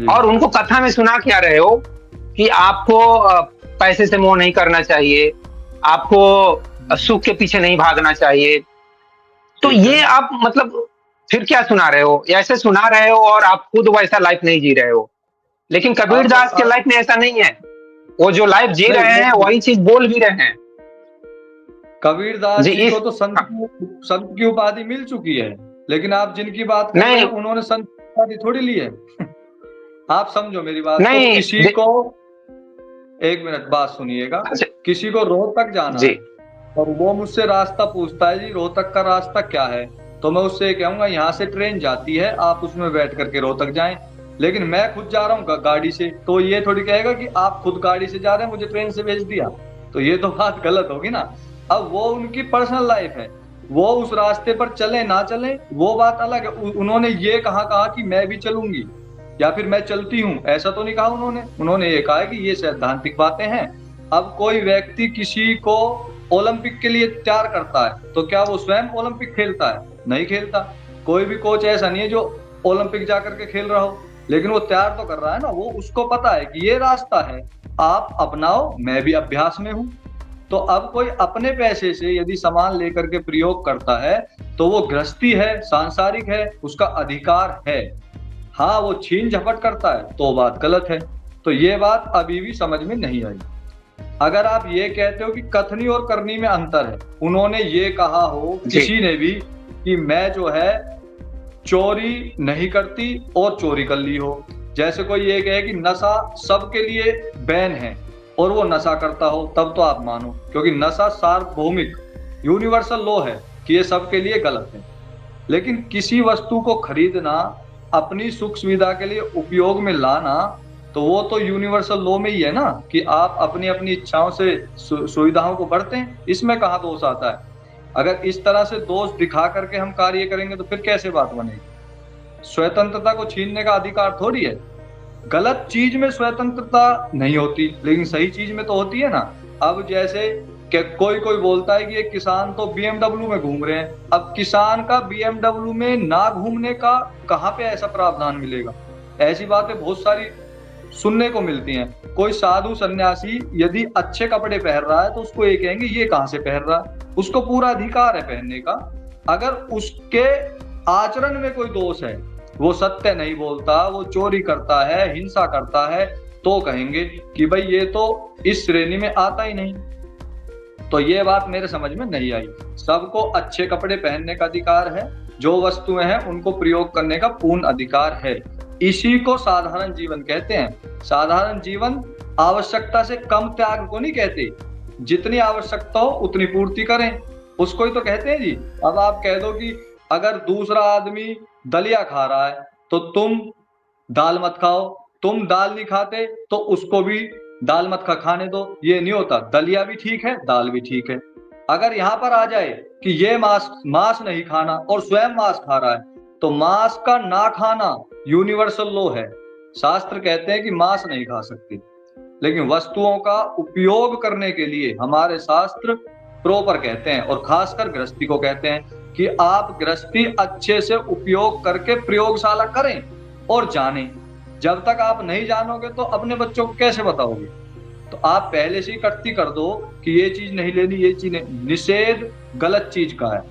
और उनको कथा में सुना क्या रहे हो कि आपको पैसे से मोह नहीं करना चाहिए, आपको सुख के पीछे नहीं भागना चाहिए। तो ये आप मतलब फिर क्या सुना रहे हो? ऐसे सुना रहे हो और आप खुद वैसा लाइफ नहीं जी रहे हो। लेकिन कबीर दास के लाइफ में ऐसा नहीं है, वो जो लाइफ जी रहे हैं वही चीज बोल भी रहे हैं। कबीर दास जी को तो संत की उपाधि मिल चुकी है, लेकिन आप जिनकी बात कर रहे हैं उन्होंने संत की उपाधि थोड़ी ली है। आप समझो मेरी बात को। किसी को, एक मिनट बात सुनिएगा, किसी को रोहतक जाना है और वो मुझसे रास्ता पूछता है, जी रोहतक का रास्ता क्या है, तो मैं उससे कहूंगा यहाँ से ट्रेन जाती है, आप उसमें बैठ करके रोहतक जाएं। लेकिन मैं खुद जा रहा हूँ गाड़ी से, तो ये थोड़ी कहेगा कि आप खुद गाड़ी से जा रहे हैं, मुझे ट्रेन से भेज दिया। तो ये तो बात गलत होगी ना। अब वो उनकी पर्सनल लाइफ है, वो उस रास्ते पर चले ना चले वो बात अलग है। उन्होंने ये कहा कि मैं भी चलूंगी या फिर मैं चलती हूँ, ऐसा तो नहीं कहा उन्होंने। उन्होंने ये कहा कि ये सैद्धांतिक बातें हैं। अब कोई व्यक्ति किसी को ओलंपिक के लिए तैयार करता है, तो क्या वो स्वयं ओलंपिक खेलता है? नहीं खेलता। कोई भी कोच ऐसा नहीं है जो ओलंपिक जाकर के खेल रहा हो, लेकिन वो तैयार तो कर रहा है ना, वो उसको पता है कि ये रास्ता है, आप अपनाओ, मैं भी अभ्यास में हूं। तो अब कोई अपने पैसे से यदि सामान लेकर के प्रयोग करता है तो वो गृहस्थी है, सांसारिक है, उसका अधिकार है। हाँ, वो छीन झपट करता है तो बात गलत है। तो ये बात अभी भी समझ में नहीं आई। अगर आप ये कहते हो कि कथनी और करनी में अंतर है, उन्होंने ये कहा हो किसी ने भी कि मैं जो है चोरी नहीं करती और चोरी कर ली हो, जैसे कोई ये कहे कि नशा सबके लिए बैन है और वो नशा करता हो, तब तो आप मानो, क्योंकि नशा सार्वभौमिक यूनिवर्सल लॉ है कि ये सबके लिए गलत है। लेकिन किसी वस्तु को खरीदना, अपनी सुख सुविधा के लिए उपयोग में लाना, तो वो तो यूनिवर्सल लॉ में ही है ना कि आप अपनी अपनी इच्छाओं से सुविधाओं को बरतें। इसमें कहाँ दोष आता है? अगर इस तरह से दोष दिखा करके हम कार्य करेंगे तो फिर कैसे बात बनेगी? स्वतंत्रता को छीनने का अधिकार थोड़ी है। गलत चीज में स्वतंत्रता नहीं होती, लेकिन सही चीज में तो होती है ना। अब जैसे कोई कोई बोलता है कि ये किसान तो BMW में घूम रहे हैं, अब किसान का BMW में ना घूमने का कहाँ पे ऐसा प्रावधान मिलेगा? ऐसी बातें बहुत सारी सुनने को मिलती हैं। कोई साधु सन्यासी यदि अच्छे कपड़े पहन रहा है तो उसको ये कहेंगे ये कहाँ से पहन रहा है, उसको पूरा अधिकार है पहनने का। अगर उसके आचरण में कोई दोष है, वो सत्य नहीं बोलता, वो चोरी करता है, हिंसा करता है, तो कहेंगे कि भाई ये तो इस श्रेणी में आता ही नहीं। तो ये बात मेरे समझ में नहीं आई। सबको अच्छे कपड़े पहनने का अधिकार है, जो वस्तुएं हैं उनको प्रयोग करने का पूर्ण अधिकार है। इसी को साधारण जीवन कहते हैं। साधारण जीवन आवश्यकता से कम त्याग को नहीं कहते, जितनी आवश्यकता हो उतनी पूर्ति करें, उसको ही तो कहते हैं जी। अब आप कह दो कि अगर दूसरा आदमी दलिया खा रहा है तो तुम दाल मत खाओ, तुम दाल नहीं खाते तो उसको भी दाल मत खाने दो, ये नहीं होता। दलिया भी ठीक है, दाल भी ठीक है। अगर यहाँ पर आ जाए कि ये मांस नहीं खाना और स्वयं मांस खा रहा है, तो मांस का ना खाना यूनिवर्सल लॉ है। शास्त्र कहते हैं कि मांस नहीं खा सकते, लेकिन वस्तुओं का उपयोग करने के लिए हमारे शास्त्र प्रॉपर कहते हैं, और खासकर गृहस्थी को कहते हैं कि आप गृहस्थी अच्छे से उपयोग करके प्रयोगशाला करें और जानें। जब तक आप नहीं जानोगे तो अपने बच्चों को कैसे बताओगे? तो आप पहले से ही कटती कर दो कि ये चीज नहीं लेनी, ये चीज नहीं। निषेध गलत चीज का है,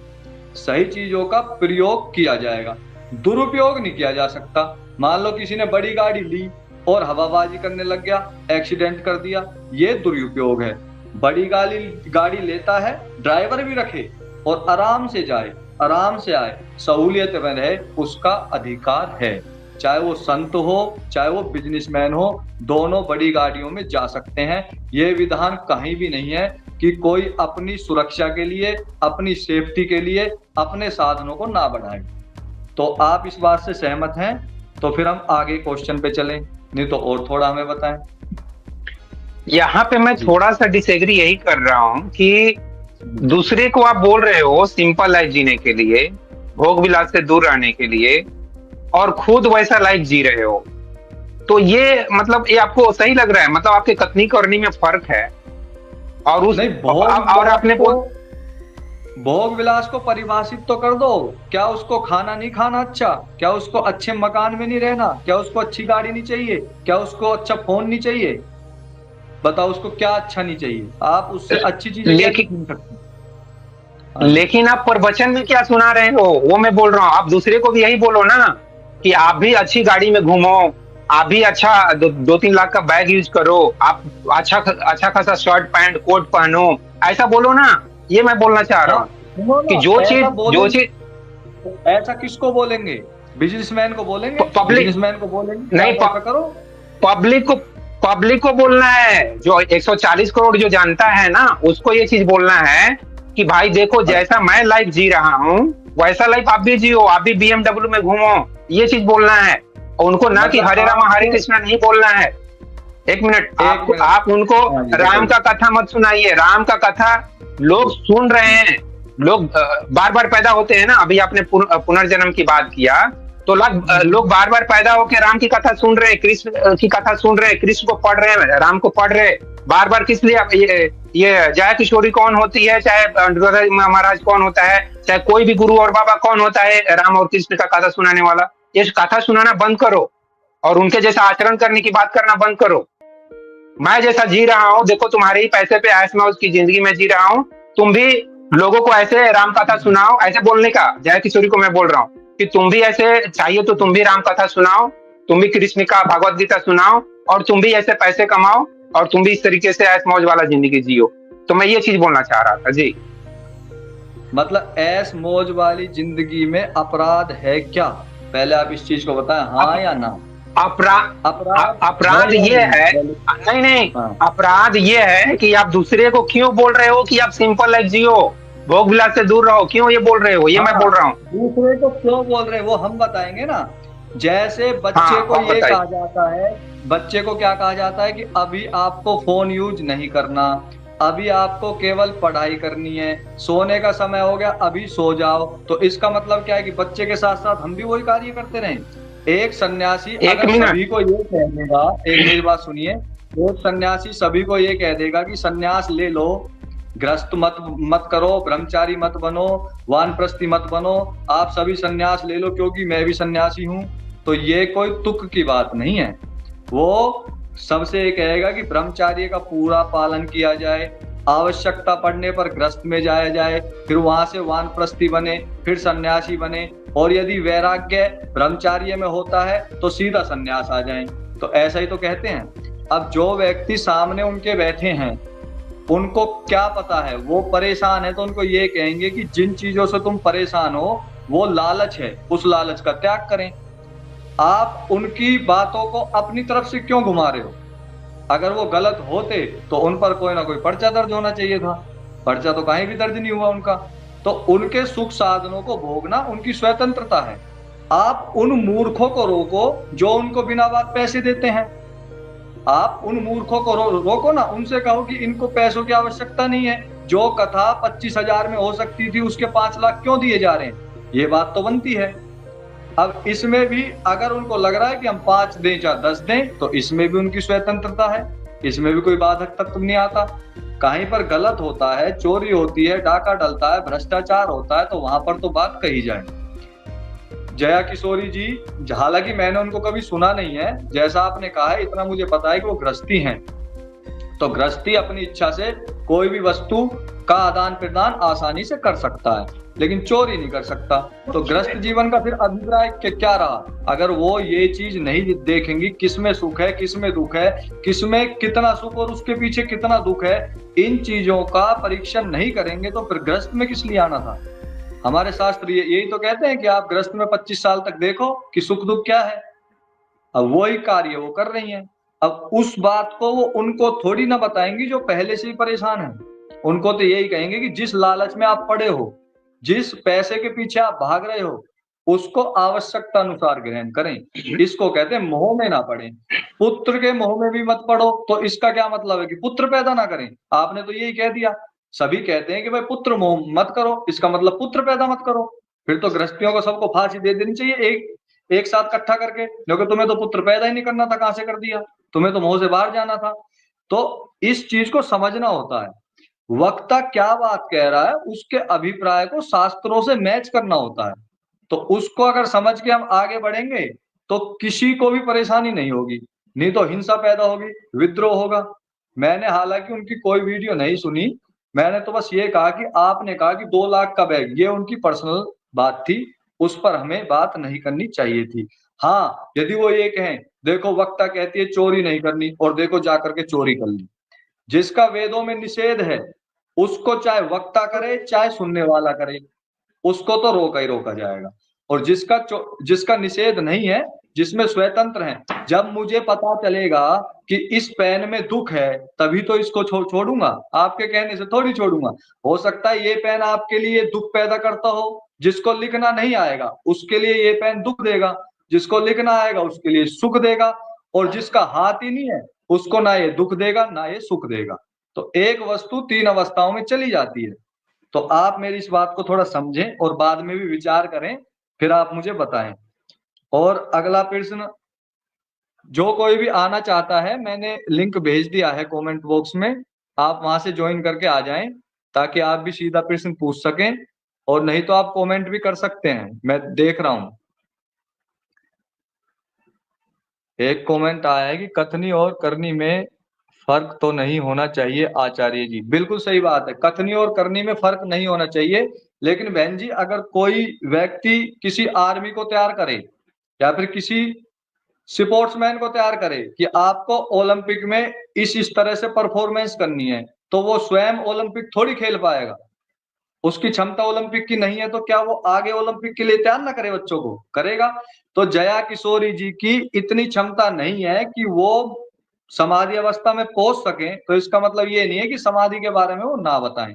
सही चीजों का प्रयोग किया जाएगा, दुरुपयोग नहीं किया जा सकता। मान लो किसी ने बड़ी गाड़ी ली और हवाबाजी करने लग गया, एक्सीडेंट कर दिया, ये दुरुपयोग है। बड़ी गाड़ी लेता है, ड्राइवर भी रखे और आराम से जाए, आराम से आए, सहूलियत में रहे, उसका अधिकार है। चाहे वो संत हो, चाहे वो बिजनेसमैन हो, दोनों बड़ी गाड़ियों में जा सकते हैं। ये विधान कहीं भी नहीं है कि कोई अपनी सुरक्षा के लिए, अपनी सेफ्टी के लिए अपने साधनों को ना बढ़ाए। तो आप इस बात से सहमत हैं? तो फिर हम आगे क्वेश्चन पे चलें, नहीं तो और थोड़ा हमें बताएं। यहाँ पे मैं थोड़ा सा डिसएग्री यही कर रहा हूँ कि दूसरे को आप बोल रहे हो सिंपल लाइफ जीने के लिए, भोग विलास से दूर रहने के लिए, और खुद वैसा लाइफ जी रहे हो, तो ये मतलब ये आपको सही लग रहा है? मतलब आपके कथनी करनी में फर्क है। और उस नहीं, और आपने भोग विलास को परिभाषित तो कर दो। क्या उसको खाना नहीं खाना अच्छा? क्या उसको अच्छे मकान में नहीं रहना? क्या उसको अच्छी गाड़ी नहीं चाहिए? क्या उसको अच्छा फोन नहीं चाहिए? बताओ उसको क्या अच्छा नहीं चाहिए? आप उससे अच्छी चीजें लेकिन आप प्रवचन में क्या सुना रहे हो वो मैं बोल रहा हूँ। आप दूसरे को भी यही बोलो ना कि आप भी अच्छी गाड़ी में घूमो, आप भी अच्छा 2-3 लाख का बैग यूज करो, आप अच्छा खासा शर्ट पैंट कोट पहनो, ऐसा बोलो ना। ये मैं बोलना चाह रहा हूँ कि जो चीज ऐसा किसको बोलेंगे? बिजनेसमैन को बोलेंगे? बिजनेसमैन को बोलेंगे नहीं, करो। पब्लिक को बोलना है। जो 140 करोड़ जो जानता है ना, उसको ये चीज बोलना है कि भाई देखो, जैसा मैं लाइफ जी रहा हूँ वैसा लाइफ आप भी जियो, आप भी BMW में घूमो, ये चीज बोलना है। और उनको ना कि हरे रामा हरे कृष्णा नहीं बोलना है। एक मिनट, आप उनको राम का कथा मत सुनाइए। राम का कथा लोग सुन रहे हैं, लोग बार बार पैदा होते हैं ना। अभी आपने पुनर्जन्म की बात किया, तो लोग बार बार पैदा होकर राम की कथा सुन रहे हैं, कृष्ण की कथा सुन रहे हैं, कृष्ण को पढ़ रहे हैं, राम को पढ़ रहे हैं। बार बार किस लिए ये जया किशोरी कौन होती है, चाहे महाराज कौन होता है, चाहे कोई भी गुरु और बाबा कौन होता है राम और कृष्ण का कथा सुनाने वाला, ये कथा सुनाना बंद करो और उनके जैसा आचरण करने की बात करना बंद करो। मैं जैसा जी रहा हूँ, देखो तुम्हारे ही पैसे पे ऐश मौज की जिंदगी में जी रहा हूँ, तुम भी लोगों को ऐसे राम कथा सुनाओ, ऐसे बोलने का जया किशोरी को मैं बोल रहा हूँ कि तुम भी ऐसे चाहिए तो तुम भी राम कथा सुनाओ, तुम भी कृष्ण का भगवत गीता सुनाओ और तुम भी ऐसे पैसे कमाओ और तुम भी इस तरीके से ऐश मौज वाला जिंदगी जियो। तो मैं ये चीज बोलना चाह रहा था जी। मतलब ऐश मौज वाली जिंदगी में अपराध है क्या? पहले आप इस चीज को बताएं, हाँ या ना। अपराध ये है, नहीं हाँ। अपराध ये है कि आप दूसरे को क्यों बोल रहे हो कि आप सिंपल लाइफ जियो, भोग विलास से दूर रहो, क्यों ये बोल रहे हो, ये मैं बोल रहा हूँ। दूसरे को क्यों बोल रहे हैं वो हम बताएंगे ना। जैसे बच्चे को ये कहा जाता है, बच्चे को क्या कहा जाता है कि अभी आपको फोन यूज नहीं करना, अभी आपको केवल पढ़ाई करनी है, सोने का समय हो गया अभी सो जाओ। तो इसका मतलब क्या है कि बच्चे के साथ साथ हम भी वही कार्य करते रहें। एक सन्यासी अगर सभी को ये कह देगा, एक मेरी बात सुनिए, एक सन्यासी सभी को ये कह देगा कि सन्यास ले लो, गृहस्थ मत करो, ब्रह्मचारी मत बनो, वानप्रस्थी मत बनो, आप सभी सन्यास ले लो क्योंकि मैं भी सन्यासी हूं, तो ये कोई तुक की बात नहीं है। वो सबसे ये कहेगा कि ब्रह्मचार्य का पूरा पालन किया जाए, आवश्यकता पड़ने पर गृहस्थ में जाया जाए, फिर वहां से वानप्रस्थी बने, फिर सन्यासी बने, और यदि वैराग्य ब्रह्मचार्य में होता है तो सीधा सन्यास आ जाए। तो ऐसा ही तो कहते हैं। अब जो व्यक्ति सामने उनके बैठे हैं उनको क्या पता है, वो परेशान है, तो उनको ये कहेंगे कि जिन चीजों से तुम परेशान हो वो लालच है, उस लालच का त्याग करें। आप उनकी बातों को अपनी तरफ से क्यों घुमा रहे हो? अगर वो गलत होते तो उन पर कोई ना कोई पर्चा दर्ज होना चाहिए था, पर्चा तो कहीं भी दर्ज नहीं हुआ उनका। तो उनके सुख साधनों को भोगना उनकी स्वतंत्रता है। आप उन मूर्खों को रोको जो उनको बिना बात पैसे देते हैं। आप उन मूर्खों को रोको ना, उनसे कहो कि इनको पैसों की आवश्यकता नहीं है, जो कथा 25,000 में हो सकती थी उसके 5 लाख क्यों दिए जा रहे हैं, ये बात तो बनती है। अब इसमें भी अगर उनको लग रहा है कि हम 5 दें चाहे 10 दें, तो इसमें भी उनकी स्वतंत्रता है, इसमें भी कोई बाधक तत्व नहीं आता। कहीं पर गलत होता है, चोरी होती है, डाका डलता है, भ्रष्टाचार होता है, तो वहां पर तो बात कही जाए। जया किशोरी जी, हालांकि मैंने उनको कभी सुना नहीं है, जैसा आपने कहा है इतना मुझे पता है कि वो गृहस्थी हैं। तो गृहस्थी अपनी इच्छा से कोई भी वस्तु का आदान प्रदान आसानी से कर सकता है, लेकिन चोरी नहीं कर सकता। तो गृहस्थ जीवन का फिर अभिप्राय क्या रहा? अगर वो ये चीज नहीं देखेंगी किसमें सुख है, किसमें दुख है, किसमें कितना सुख और उसके पीछे कितना दुख है, इन चीजों का परीक्षण नहीं करेंगे, तो फिर गृहस्थ में किस लिए आना था? हमारे शास्त्र यही तो कहते हैं कि आप गृहस्थ में 25 साल तक देखो कि सुख दुख क्या है। अब वही कार्य वो कर रही हैं। अब उस बात को वो उनको थोड़ी ना बताएंगी जो पहले से ही परेशान है। उनको तो यही कहेंगे कि जिस लालच में आप पड़े हो, जिस पैसे के पीछे आप भाग रहे हो, उसको आवश्यकता अनुसार ग्रहण करें। इसको कहते हैं मोह में ना पड़े। पुत्र के मोह में भी मत पड़ो, तो इसका क्या मतलब है कि पुत्र पैदा ना करें? आपने तो यही कह दिया। सभी कहते हैं कि भाई पुत्र मोह मत करो, इसका मतलब पुत्र पैदा मत करो। फिर तो गृहस्थियों को सबको फांसी दे देनी चाहिए एक साथ इकट्ठा करके, क्योंकि तुम्हें तो पुत्र पैदा ही नहीं करना था, कहां से कर दिया? तुम्हें तो मोह से बाहर जाना था। तो इस चीज को समझना होता है। वक्ता क्या बात कह रहा है उसके अभिप्राय को शास्त्रों से मैच करना होता है। तो उसको अगर समझ के हम आगे बढ़ेंगे तो किसी को भी परेशानी नहीं होगी, नहीं तो हिंसा पैदा होगी, विद्रोह होगा। मैंने हालांकि उनकी कोई वीडियो नहीं सुनी, मैंने तो बस ये कहा कि आपने कहा कि 2 लाख का बैग, ये उनकी पर्सनल बात थी, उस पर हमें बात नहीं करनी चाहिए थी। हाँ, यदि वो ये कहें देखो वक्ता कहती है चोरी नहीं करनी और देखो जाकर के चोरी कर ली, जिसका वेदों में निषेध है उसको चाहे वक्ता करे चाहे सुनने वाला करे, उसको तो रोका ही रोका जाएगा। और जिसका निषेध नहीं है, जिसमें स्वतंत्र है, जब मुझे पता चलेगा कि इस पेन में दुख है तभी तो इसको छोड़ूंगा, आपके कहने से थोड़ी छोड़ूंगा। हो सकता है ये पेन आपके लिए दुख पैदा करता हो, जिसको लिखना नहीं आएगा उसके लिए ये पेन दुख देगा, जिसको लिखना आएगा उसके लिए सुख देगा, और जिसका हाथ ही नहीं है उसको ना ये दुख देगा ना ये सुख देगा। तो एक वस्तु 3 अवस्थाओं में चली जाती है। तो आप मेरी इस बात को थोड़ा समझें और बाद में भी विचार करें, फिर आप मुझे बताएं। और अगला प्रश्न, जो कोई भी आना चाहता है, मैंने लिंक भेज दिया है कमेंट बॉक्स में, आप वहां से ज्वाइन करके आ जाएं, ताकि आप भी सीधा प्रश्न पूछ सकें, और नहीं तो आप कमेंट भी कर सकते हैं, मैं देख रहा हूं। एक कमेंट आया है कि कथनी और करनी में फर्क तो नहीं होना चाहिए आचार्य जी। बिल्कुल सही बात है, कथनी और करनी में फर्क नहीं होना चाहिए। लेकिन बहन जी, अगर कोई व्यक्ति किसी आर्मी को तैयार करे या फिर किसी स्पोर्ट्समैन को तैयार करे कि आपको ओलंपिक में इस तरह से परफॉर्मेंस करनी है, तो वो स्वयं ओलंपिक थोड़ी खेल पाएगा। उसकी क्षमता ओलंपिक की नहीं है, तो क्या वो आगे ओलंपिक के लिए तैयार ना करे बच्चों को? करेगा। तो जया किशोरी जी की इतनी क्षमता नहीं है कि वो समाधि अवस्था में पहुंच सके, तो इसका मतलब ये नहीं है कि समाधि के बारे में वो ना बताएं।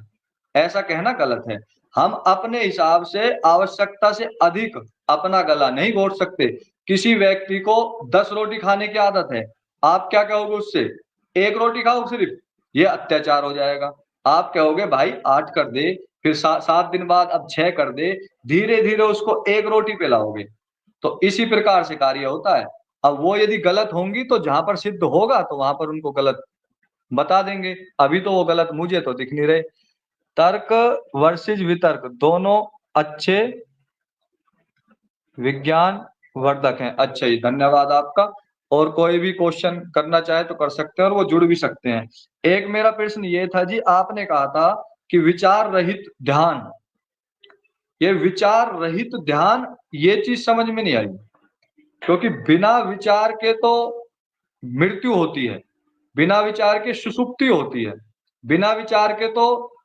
ऐसा कहना गलत है। हम अपने हिसाब से आवश्यकता से अधिक अपना गला नहीं घोट सकते। किसी व्यक्ति को 10 रोटी खाने की आदत है, आप क्या कहोगे उससे? 1 रोटी खाओ सिर्फ, ये अत्याचार हो जाएगा। आप कहोगे भाई 8 कर दे, फिर 7 दिन बाद अब 6 कर दे, धीरे धीरे उसको 1 रोटी पे लाओगे। तो इसी प्रकार से कार्य होता है। अब वो यदि गलत होंगी तो जहां पर सिद्ध होगा तो वहां पर उनको गलत बता देंगे। अभी तो वो गलत मुझे तो दिख नहीं रहे। तर्क वर्सेज वितर्क दोनों अच्छे विज्ञान वर्धक हैं। अच्छा जी, धन्यवाद आपका। और कोई भी क्वेश्चन करना चाहे तो कर सकते हैं, और वो जुड़ भी सकते हैं। एक मेरा प्रश्न ये था जी, आपने कहा था कि विचार रहित ध्यान, ये विचार रहित ध्यान, ये चीज समझ में नहीं आई। क्योंकि बिना विचार के तो मृत्यु होती है, बिना विचार के सुषुप्ति होती है, बिना विचार के तो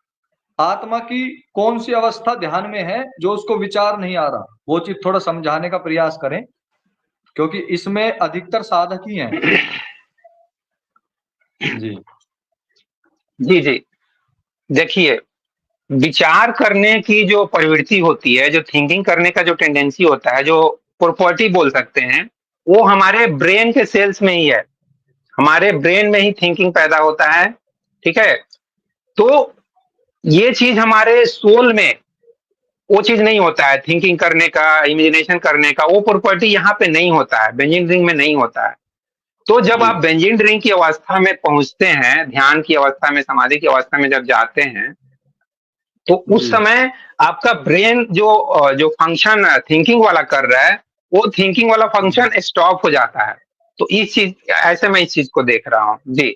आत्मा की कौन सी अवस्था ध्यान में है जो उसको विचार नहीं आ रहा? वो चीज थोड़ा समझाने का प्रयास करें, क्योंकि इसमें अधिकतर साधक ही हैं। जी जी जी। देखिए, विचार करने की जो प्रवृत्ति होती है, जो थिंकिंग करने का जो टेंडेंसी होता है, जो प्रॉपर्टी बोल सकते हैं, वो हमारे ब्रेन के सेल्स में ही है। हमारे ब्रेन में ही थिंकिंग पैदा होता है। ठीक है। तो ये चीज हमारे सोल में वो चीज नहीं होता है, थिंकिंग करने का, इमेजिनेशन करने का, वो प्रॉपर्टी यहाँ पे नहीं होता है, बेंजिन ड्रिंक में नहीं होता है। तो जब जी आप बेंजिन ड्रिंक की अवस्था में पहुंचते हैं, ध्यान की अवस्था में, समाधि की अवस्था में जब जाते हैं, तो उस जी समय आपका ब्रेन जो फंक्शन थिंकिंग वाला कर रहा है, वो थिंकिंग वाला फंक्शन स्टॉप हो जाता है। तो इस चीज, ऐसे मैं इस चीज को देख रहा हूँ जी।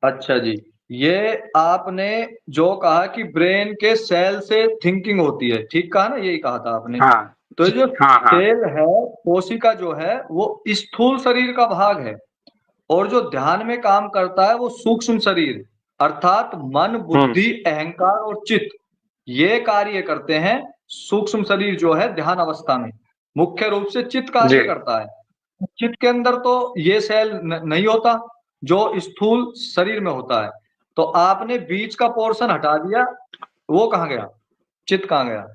अच्छा जी, ये आपने जो कहा कि ब्रेन के सेल से थिंकिंग होती है, ठीक कहा ना? यही कहा था आपने। हाँ तो ये जो हाँ हाँ। सेल है, कोशिका जो है, वो स्थूल शरीर का भाग है। और जो ध्यान में काम करता है वो सूक्ष्म शरीर, अर्थात मन, हम्म। बुद्धि, अहंकार और चित्त, ये कार्य करते हैं। सूक्ष्म शरीर जो है ध्यान अवस्था में मुख्य रूप से चित्त जी कार्य करता है। चित्त के अंदर तो ये सेल नहीं होता जो स्थूल शरीर में होता है। तो आपने बीच का पोर्शन हटा दिया, वो कहाँ गया? चित्त कहाँ गया?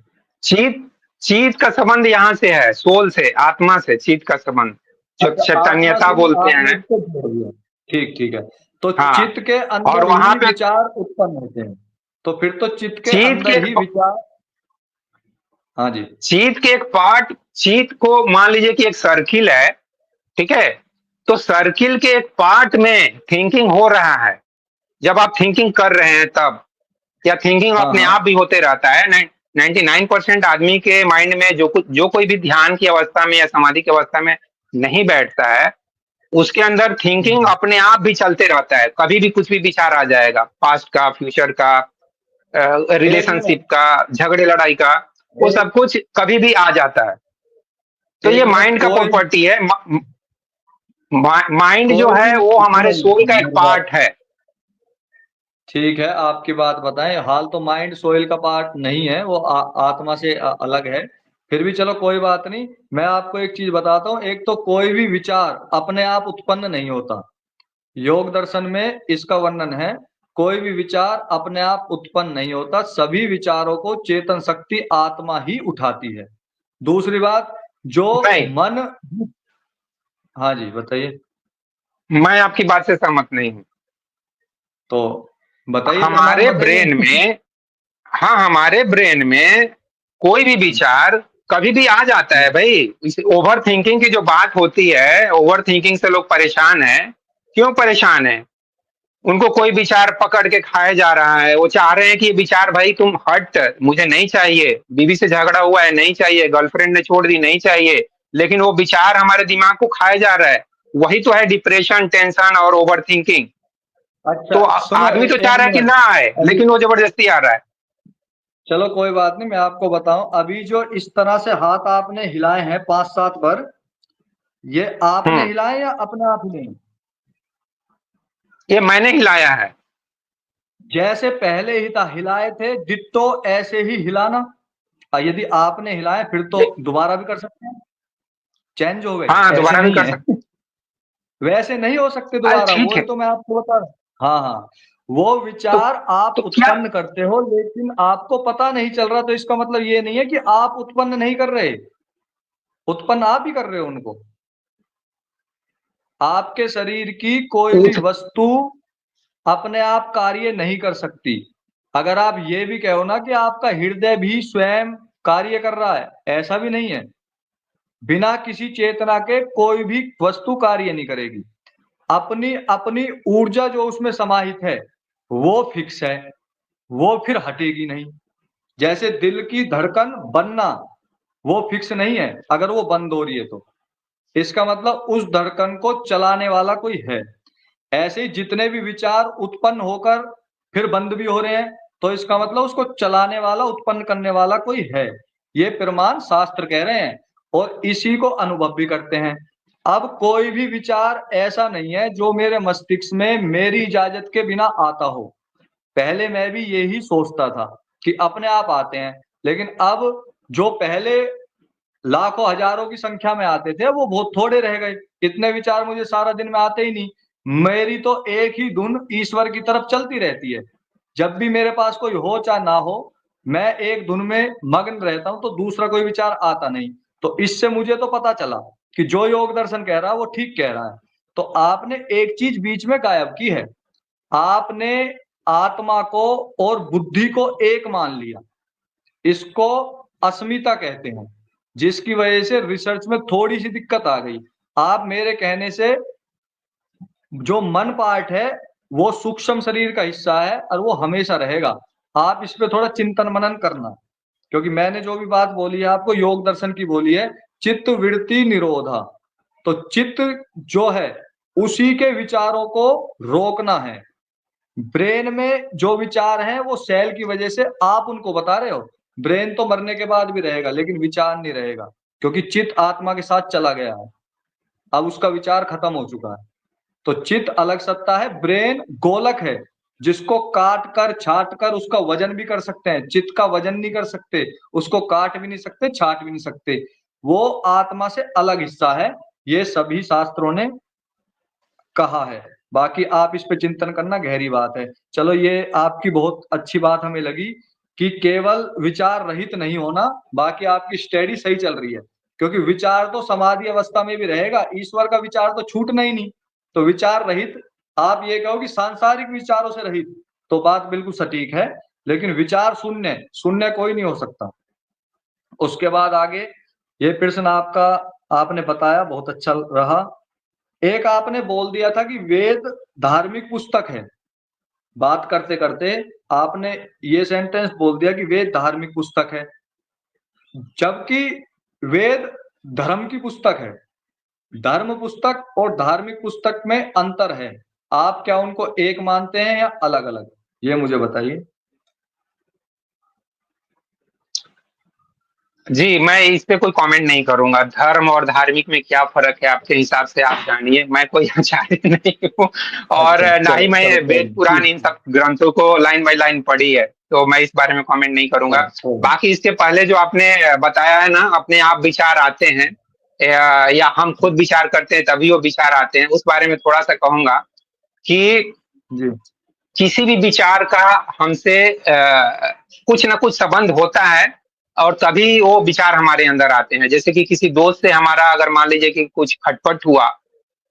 चीत चीत का संबंध यहाँ से है, सोल से, आत्मा से चीत का संबंध, जो अच्छा, आत्मा चैतन्यता से ही बोलते आपने हैं। इसको जोड़ दिया। ठीक ठीक है। तो हाँ। चित्त के और अंदर वहां ही पे विचार उत्पन्न होते हैं। तो फिर तो चित्त के चीत के अंदर ही विचार। हाँ जी। चीत के एक पार्ट, चीत को मान लीजिए कि एक सर्किल है। ठीक है। तो सर्किल के एक पार्ट में थिंकिंग हो रहा है, जब आप थिंकिंग कर रहे हैं तब, या थिंकिंग हाँ अपने हाँ। आप भी होते रहता है। 99% आदमी के माइंड में जो कोई भी ध्यान की अवस्था में या समाधि की अवस्था में नहीं बैठता है, उसके अंदर थिंकिंग अपने आप भी चलते रहता है। कभी भी कुछ भी विचार आ जाएगा, पास्ट का, फ्यूचर का, एक रिलेशनशिप मिनट, का, झगड़े लड़ाई का, वो एक सब कुछ कभी भी आ जाता है। तो ये एक मिनट, माइंड का कोई प्रॉपर्टी है। माइंड जो कोई भी है वो हमारे सोल का एक मेरी बात पार्ट है। ठीक है, आपकी बात बताएं। हाल तो माइंड सोइल का पार्ट नहीं है, वो आत्मा से अलग है। फिर भी चलो कोई बात नहीं, मैं आपको एक चीज बताता हूँ। एक तो कोई भी विचार अपने आप उत्पन्न नहीं होता, योग दर्शन में इसका वर्णन है। कोई भी विचार अपने आप उत्पन्न नहीं होता, सभी विचारों को चेतन शक्ति आत्मा ही उठाती है। दूसरी बात, जो नहीं, मन। हाँ जी, बताइए। मैं आपकी बात से सहमत नहीं हूं। तो बताइए, प्रमाण हमारे ब्रेन बताइए। में, हाँ, हमारे ब्रेन में कोई भी विचार कभी भी आ जाता है भाई। इस ओवर थिंकिंग की जो बात होती है, ओवर थिंकिंग से लोग परेशान है। क्यों परेशान है? उनको कोई विचार पकड़ के खाया जा रहा है, वो चाह रहे हैं कि ये विचार भाई तुम हट, मुझे नहीं चाहिए, बीवी से झगड़ा हुआ है नहीं चाहिए, गर्लफ्रेंड ने छोड़ दी नहीं चाहिए, लेकिन वो विचार हमारे दिमाग को खाया जा रहा है। वही तो है डिप्रेशन, टेंशन और ओवर थिंकिंग। अच्छा तो सुनो, आदमी तो चाह एक रहा है कि मिनट। ना आए, अभी लेकिन वो जबरदस्ती आ रहा है। चलो कोई बात नहीं, मैं आपको बताऊं, अभी जो इस तरह से हाथ आपने हिलाए हैं 5-7 बार, ये आपने हम्म। हिलाए या अपने आप हिलाए? ये मैंने हिलाया है। जैसे पहले ही था हिलाए थे डिट्टो ऐसे ही हिलाना। यदि आपने हिलाए फिर तो दोबारा भी कर सकते हैं, चेंज हो गए हाँ, ऐसे दोबारा भी नहीं कर है। सकते। वैसे नहीं हो सकते अरे दोबारा, ठीक वो है। तो मैं आपको बता रहा। हाँ हाँ, वो तो विचार आप तो क्या। उत्पन्न करते हो लेकिन आपको पता नहीं चल रहा, तो इसका मतलब ये नहीं है कि आप उत्पन्न नहीं कर रहे, उत्पन्न आप ही कर रहे हो उनको। आपके शरीर की कोई भी उठ- वस्तु अपने आप कार्य नहीं कर सकती। अगर आप ये भी कहो ना कि आपका हृदय भी स्वयं कार्य कर रहा है, ऐसा भी नहीं है। बिना किसी चेतना के कोई भी वस्तु कार्य नहीं करेगी। अपनी अपनी ऊर्जा जो उसमें समाहित है वो फिक्स है, वो फिर हटेगी नहीं। जैसे दिल की धड़कन बनना, वो फिक्स नहीं है, अगर वो बंद हो रही है तो इसका मतलब उस धड़कन को चलाने वाला कोई है। ऐसे ही जितने भी विचार उत्पन्न होकर फिर बंद भी हो रहे हैं, तो इसका मतलब उसको चलाने वाला, उत्पन्न करने वाला कोई है। ये प्रमाण शास्त्र कह रहे हैं और इसी को अनुभव भी करते हैं। अब कोई भी विचार ऐसा नहीं है जो मेरे मस्तिष्क में मेरी इजाजत के बिना आता हो। पहले मैं भी यही सोचता था कि अपने आप आते हैं, लेकिन अब जो पहले लाखों हजारों की संख्या में आते थे वो बहुत थोड़े रह गए। इतने विचार मुझे सारा दिन में आते ही नहीं। मेरी तो एक ही धुन ईश्वर की तरफ चलती रहती है। जब भी मेरे पास कोई हो चाहे ना हो, मैं एक धुन में मग्न रहता हूं, तो दूसरा कोई विचार आता नहीं। तो इससे मुझे तो पता चला कि जो योग दर्शन कह रहा है वो ठीक कह रहा है। तो आपने एक चीज बीच में गायब की है, आपने आत्मा को और बुद्धि को एक मान लिया। इसको अस्मिता कहते हैं, जिसकी वजह से रिसर्च में थोड़ी सी दिक्कत आ गई। आप मेरे कहने से, जो मन पार्ट है वो सूक्ष्म शरीर का हिस्सा है और वो हमेशा रहेगा। आप इस पे थोड़ा चिंतन मनन करना, क्योंकि मैंने जो भी बात बोली है आपको योग दर्शन की बोली है, चित्त वृत्ति निरोधा। तो चित्त जो है उसी के विचारों को रोकना है। ब्रेन में जो विचार हैं वो सेल की वजह से आप उनको बता रहे हो। ब्रेन तो मरने के बाद भी रहेगा लेकिन विचार नहीं रहेगा, क्योंकि चित्त आत्मा के साथ चला गया है, अब उसका विचार खत्म हो चुका है। तो चित्त अलग सत्ता है, ब्रेन गोलक है जिसको काट कर छाट कर उसका वजन भी कर सकते हैं। चित्त का वजन नहीं कर सकते, उसको काट भी नहीं सकते, छाट भी नहीं सकते। वो आत्मा से अलग हिस्सा है, ये सभी शास्त्रों ने कहा है। बाकी आप इस पे चिंतन करना, गहरी बात है। चलो ये आपकी बहुत अच्छी बात हमें लगी कि केवल विचार रहित नहीं होना, बाकी आपकी स्टडी सही चल रही है। क्योंकि विचार तो समाधि अवस्था में भी रहेगा, ईश्वर का विचार तो छूटना ही नहीं। तो विचार रहित, आप ये कहो कि सांसारिक विचारों से रहित, तो बात बिल्कुल सटीक है। लेकिन विचार शून्य, शून्य कोई नहीं हो सकता। उसके बाद आगे ये प्रश्न आपका, आपने बताया बहुत अच्छा रहा। एक आपने बोल दिया था कि वेद धार्मिक पुस्तक है। बात करते करते आपने ये सेंटेंस बोल दिया कि वेद धार्मिक पुस्तक है, जबकि वेद धर्म की पुस्तक है। धर्म पुस्तक और धार्मिक पुस्तक में अंतर है। आप क्या उनको एक मानते हैं या अलग अलग, ये मुझे बताइए। जी, मैं इस पे कोई कमेंट नहीं करूंगा। धर्म और धार्मिक में क्या फर्क है आपके हिसाब से आप जानिए, मैं कोई आचार्य नहीं हूँ, और अच्छा ना ही चलो मैं चलो, कोई वेद पुराण इन नहीं। सब ग्रंथों को लाइन बाय लाइन पढ़ी है, तो मैं इस बारे में कमेंट नहीं करूंगा। अच्छा, बाकी इसके पहले जो आपने बताया है ना, अपने आप विचार आते हैं या हम खुद विचार करते हैं तभी वो विचार आते हैं, उस बारे में थोड़ा सा कहूंगा कि जी किसी भी विचार का हमसे कुछ ना कुछ संबंध होता है, और तभी वो विचार हमारे अंदर आते हैं। जैसे कि किसी दोस्त से हमारा अगर मान लीजिए कि कुछ खटपट हुआ,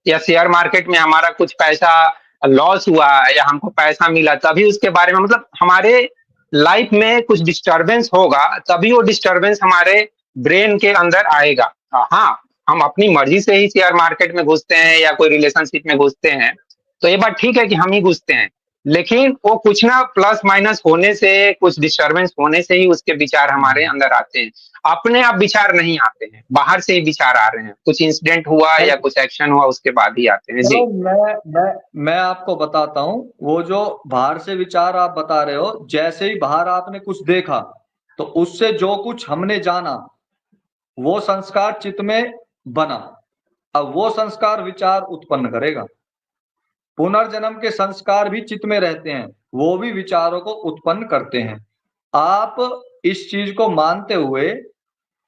या शेयर मार्केट में हमारा कुछ पैसा लॉस हुआ, या हमको पैसा मिला, तभी उसके बारे में मतलब हमारे लाइफ में कुछ डिस्टरबेंस होगा, तभी वो डिस्टरबेंस हमारे ब्रेन के अंदर आएगा। हाँ, हम अपनी मर्जी से ही शेयर मार्केट में घुसते हैं या कोई रिलेशनशिप में घुसते हैं, तो ये बात ठीक है कि हम ही घुसते हैं, लेकिन वो कुछ ना प्लस माइनस होने से, कुछ डिस्टरबेंस होने से ही उसके विचार हमारे अंदर आते हैं। अपने आप विचार नहीं आते हैं, बाहर से ही विचार आ रहे हैं, कुछ इंसिडेंट हुआ या कुछ एक्शन हुआ उसके बाद ही आते हैं। चलो जी मैं आपको बताता हूँ। वो जो बाहर से विचार आप बता रहे हो, जैसे ही बाहर आपने कुछ देखा तो उससे जो कुछ हमने जाना वो संस्कार चित्त में बना। अब वो संस्कार विचार उत्पन्न करेगा। पुनर्जन्म के संस्कार भी चित्त में रहते हैं, वो भी विचारों को उत्पन्न करते हैं। आप इस चीज को मानते हुए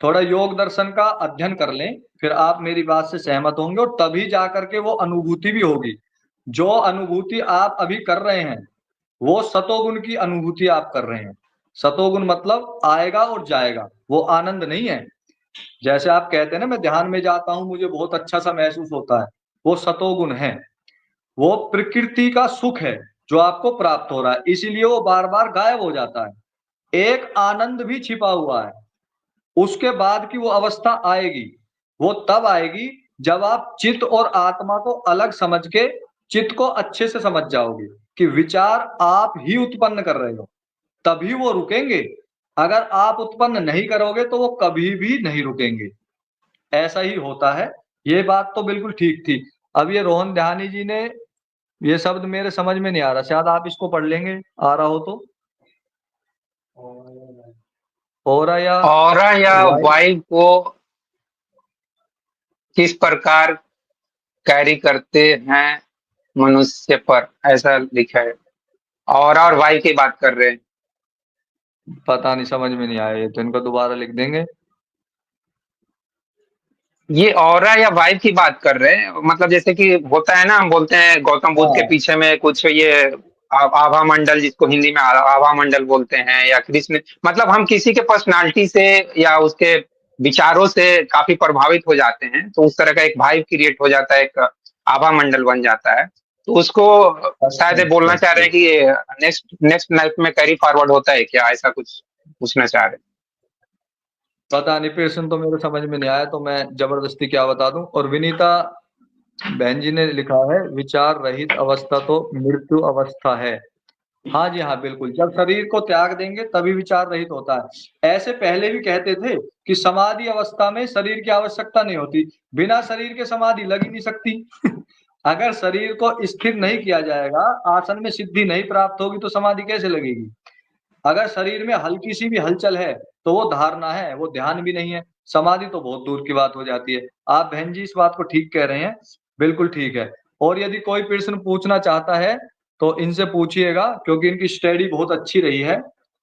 थोड़ा योग दर्शन का अध्ययन कर लें, फिर आप मेरी बात से सहमत होंगे और तभी जाकर के वो अनुभूति भी होगी। जो अनुभूति आप अभी कर रहे हैं वो सतोगुण की अनुभूति आप कर रहे हैं। सतोगुण मतलब आएगा और जाएगा, वो आनंद नहीं है। जैसे आप कहते हैं ना, मैं ध्यान में जाता हूं मुझे बहुत अच्छा सा महसूस होता है, वो सतोगुण है। वो प्रकृति का सुख है जो आपको प्राप्त हो रहा है, इसीलिए वो बार बार गायब हो जाता है। एक आनंद भी छिपा हुआ है, उसके बाद की वो अवस्था आएगी। वो तब आएगी जब आप चित्त और आत्मा को अलग समझ के चित्त को अच्छे से समझ जाओगे कि विचार आप ही उत्पन्न कर रहे हो, तभी वो रुकेंगे। अगर आप उत्पन्न नहीं करोगे तो वो कभी भी नहीं रुकेंगे। ऐसा ही होता है। ये बात तो बिल्कुल ठीक थी। अब ये रोहन ध्यानी जी ने ये शब्द मेरे समझ में नहीं आ रहा, शायद आप इसको पढ़ लेंगे, आ रहा हो तो। ओरा या ऑरा या वाइब। वाइब को किस प्रकार कैरी करते हैं मनुष्य पर, ऐसा लिखा है। ऑरा और वाइब की बात कर रहे हैं। पता नहीं, समझ में नहीं आया ये तो, इनको दोबारा लिख देंगे। ये ऑरा या वाइब की बात कर रहे हैं, मतलब जैसे कि होता है ना, हम बोलते हैं गौतम बुद्ध के हाँ पीछे में कुछ ये आभा मंडल, जिसको हिंदी में आभा मंडल बोलते हैं, या कृष्ण, मतलब हम किसी के पर्सनालिटी से या उसके विचारों से काफी प्रभावित हो जाते हैं, तो उस तरह का एक वाइब क्रिएट हो जाता है, एक आभा मंडल बन जाता है। तो उसको शायद अच्छा ये अच्छा बोलना चाह रहे अच्छा। हैं कि नेक्स्ट नेक्स्ट लाइफ में कैरी फॉरवर्ड होता है क्या, ऐसा कुछ पूछना चाह रहे हैं। पता नहीं, प्रश्न तो मेरे समझ में नहीं आया तो मैं जबरदस्ती क्या बता दूं। और विनीता बहन जी ने लिखा है, विचार रहित अवस्था तो मृत्यु अवस्था है। हाँ जी हाँ, बिल्कुल। जब शरीर को त्याग देंगे तभी विचार रहित होता है। ऐसे पहले भी कहते थे कि समाधि अवस्था में शरीर की आवश्यकता नहीं होती। बिना शरीर के समाधि लग ही नहीं सकती। अगर शरीर को स्थिर नहीं किया जाएगा, आसन में सिद्धि नहीं प्राप्त होगी तो समाधि कैसे लगेगी। अगर शरीर में हल्की सी भी हलचल है तो वो धारणा है, वो ध्यान भी नहीं है। समाधि तो बहुत दूर की बात हो जाती है। आप बहन जी इस बात को ठीक कह रहे हैं, बिल्कुल ठीक है। और यदि कोई प्रश्न पूछना चाहता है तो इनसे पूछिएगा, क्योंकि इनकी स्टडी बहुत अच्छी रही है।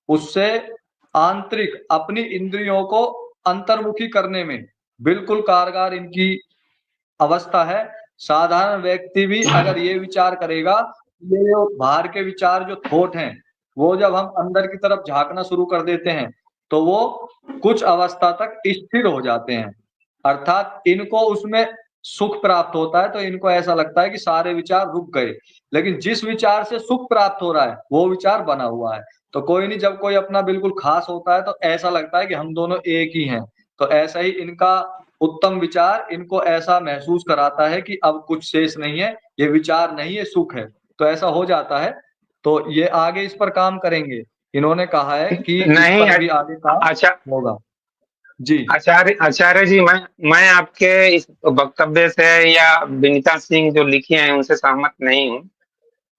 उससे आंतरिक अपनी इंद्रियों को अंतर्मुखी करने में बिल्कुल कारगर इनकी अवस्था है। साधारण व्यक्ति भी अगर ये विचार करेगा, ये जो बाहर के विचार जो थॉट हैं, वो जब हम अंदर की तरफ झांकना शुरू कर देते हैं तो वो कुछ अवस्था तक स्थिर हो जाते हैं। अर्थात इनको उसमें सुख प्राप्त होता है तो इनको ऐसा लगता है कि सारे विचार रुक गए। लेकिन जिस विचार से सुख प्राप्त हो रहा है वो विचार बना हुआ है। तो कोई नहीं, जब कोई अपना बिल्कुल खास होता है तो ऐसा लगता है कि हम दोनों एक ही हैं। तो ऐसा ही इनका उत्तम विचार इनको ऐसा महसूस कराता है कि अब कुछ शेष नहीं है, ये विचार नहीं है, सुख है। तो ऐसा हो जाता है। तो ये आगे इस पर काम करेंगे। इन्होंने कहा है कि इस नहीं पर भी आगे काम अच्छा, होगा। जी। आचार्य आचार्य जी, मैं आपके इस वक्तव्य से या विनीता सिंह जो लिखी हैं उनसे सहमत नहीं हूँ।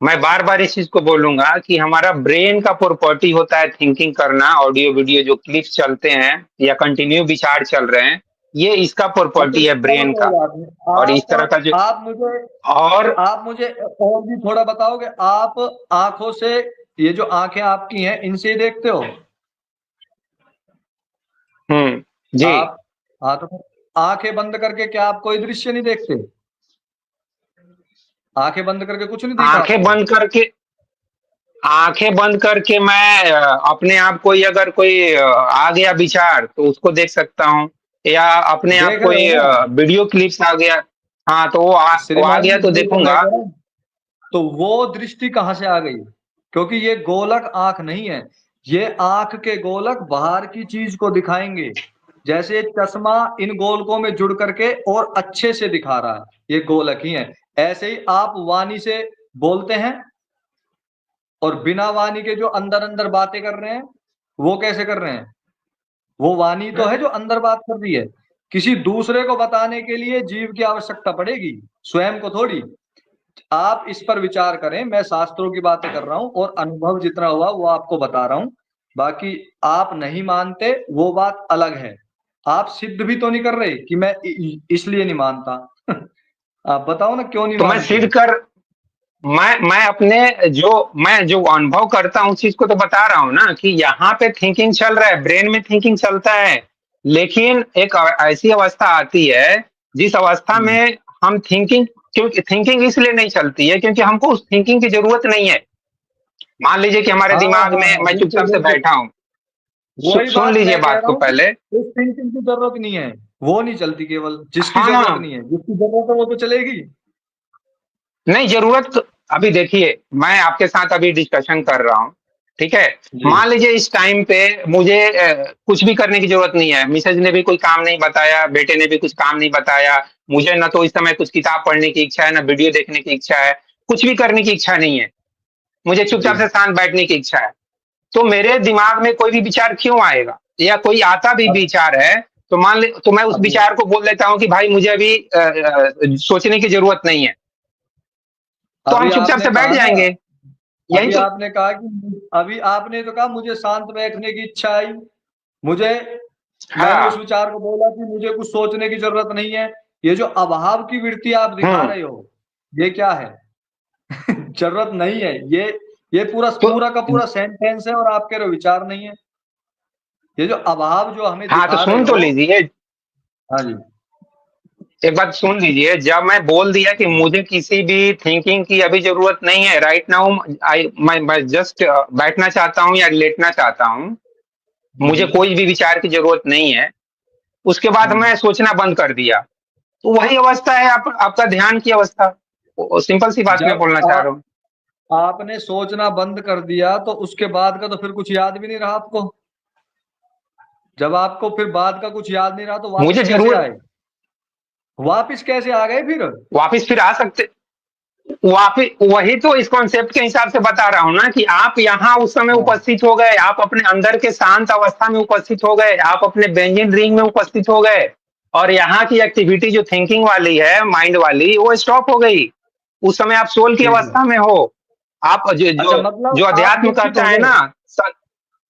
मैं बार बार इस चीज को बोलूंगा कि हमारा ब्रेन का प्रॉपर्टी होता है थिंकिंग करना, ऑडियो वीडियो जो क्लिप्स चलते हैं या कंटिन्यू विचार चल रहे हैं, ये इसका अच्छा प्रॉपर्टी है चलो ब्रेन कोई का। बात नहीं। और इस तरह का जो आप मुझे और आप मुझे और भी थोड़ा बताओगे। आप आंखों से, ये जो आंखें आपकी हैं इनसे ही देखते हो जी, आप? हाँ तो आंखें बंद करके क्या आप कोई दृश्य नहीं देखते? आंखें बंद करके कुछ नहीं दिखा आंखें आपको? बंद करके आंखें बंद करके मैं अपने आप को ही अगर कोई आ गया विचार तो उसको देख सकता हूँ, या अपने आप देख रहे कोई हो ना वीडियो क्लिप्स आ गया, हाँ तो वो आ श्रीमान गया जी, तो वही तो मैं देखूंगा। कह रहा हूँ। तो वो दृष्टि कहाँ से आ गई? क्योंकि ये गोलक आंख नहीं है। ये आंख के गोलक बाहर की चीज को दिखाएंगे। जैसे चश्मा इन गोलकों में जुड़ करके और अच्छे से दिखा रहा है, ये गोलक ही है। ऐसे ही आप वाणी से बोलते हैं, और बिना वाणी के जो अंदर अंदर बातें कर रहे हैं वो कैसे कर रहे हैं? वो वाणी तो है जो अंदर बात कर रही है, किसी दूसरे को बताने के लिए जीव की आवश्यकता पड़ेगी, स्वयं को थोड़ी। आप इस पर विचार करें, मैं शास्त्रों की बातें कर रहा हूं और अनुभव जितना हुआ वो आपको बता रहा हूं। बाकी आप नहीं मानते वो बात अलग है। आप सिद्ध भी तो नहीं कर रहे कि मैं इसलिए नहीं मानता। आप बताओ ना क्यों नहीं तो मैं मानते? सिद्ध कर मैं अपने जो अनुभव करता हूँ उस चीज को तो बता रहा हूँ ना, कि यहाँ पे थिंकिंग चल रहा है, ब्रेन में थिंकिंग चलता है, लेकिन एक ऐसी अवस्था आती है जिस अवस्था में हम थिंकिंग, क्योंकि थिंकिंग इसलिए नहीं चलती है क्योंकि हमको उस थिंकिंग की जरूरत नहीं है। मान लीजिए कि हमारे हाँ दिमाग हाँ में हाँ, मैं बिल्कुल चुपचाप से बिल्कुल, बैठा हूँ, वही सुन बात लीजिए मैं कह बात रहा को हूँ कि पहले। इस थिंकिंग की जरूरत नहीं है, वो नहीं चलती, केवल जिसकी जरूरत हाँ, नहीं है, जिसकी जरूरत है वो तो चलेगी। नहीं जरूरत अभी देखिए, मैं आपके साथ अभी डिस्कशन कर रहा हूँ, ठीक है। जी मान लीजिए इस टाइम पे मुझे कुछ भी करने की जरूरत नहीं है, मिसेज ने भी कोई काम नहीं बताया, बेटे ने भी कुछ काम नहीं बताया, मुझे ना तो इस समय कुछ किताब पढ़ने की इच्छा है, ना वीडियो देखने की इच्छा है, कुछ भी करने की इच्छा नहीं है, मुझे जी। चुपचाप से शांत बैठने की इच्छा है। तो मेरे दिमाग में कोई भी विचार क्यों आएगा, या कोई आता भी अब विचार है तो मान ले, तो मैं उस अभी विचार को बोल देता हूँ कि भाई मुझे अभी सोचने की जरूरत नहीं है, तो हम अभी चुपचाप आपने से बैठ कहा ना, जाएंगे। यही अभी तो। आपने कहा कि अभी आपने तो कहा मुझे शांत बैठने की इच्छा आई, मुझे, मैंने उस हाँ। विचार को बोला कि मुझे कुछ सोचने की जरूरत नहीं है। ये जो अभाव की वृत्ति आप दिखा हम्म। रहे हो, ये क्या है? जरूरत नहीं है, ये पूरा तो पूरा का पूरा सेंटेंस है, और आप कह रहे हो विचार नहीं है। ये जो अभाव जो हमें हाँ, तो दिखा रहे सुन तो हो। लीजिए, हाँ जी। एक बात सुन लीजिए, जब मैं बोल दिया कि मुझे किसी भी थिंकिंग की अभी जरूरत नहीं है, राइट नाउ आई मैं जस्ट बैठना चाहता हूँ या लेटना चाहता हूँ, मुझे हम्म, कोई भी विचार की जरूरत नहीं है, उसके बाद हम्म। मैं सोचना बंद कर दिया, तो वही अवस्था है आपका ध्यान की अवस्था। सिंपल सी बात मैं जब बोलना चाह रहा हूँ। आपने सोचना बंद कर दिया तो उसके बाद का तो फिर कुछ याद भी नहीं रहा आपको। जब आपको फिर बाद का कुछ याद नहीं रहा तो वापस मुझे कैसे जरूर आए? वापस कैसे आ गए फिर? वापिस फिर आ सकते, वापिस वही तो इस कॉन्सेप्ट के हिसाब से बता रहा हूं ना, कि आप यहाँ उस समय हाँ उपस्थित हो गए, आप अपने अंदर के शांत अवस्था में उपस्थित हो गए, आप अपने बेंजिन रिंग में उपस्थित हो गए, और यहाँ की एक्टिविटी जो थिंकिंग वाली है, माइंड वाली, वो स्टॉप हो गई। उस समय आप सोल की ठीक है। अवस्था में हो। आप जो अच्छा, जो जो मतलब आप अध्यात्म मूर्छित कहता हो है गए। ना,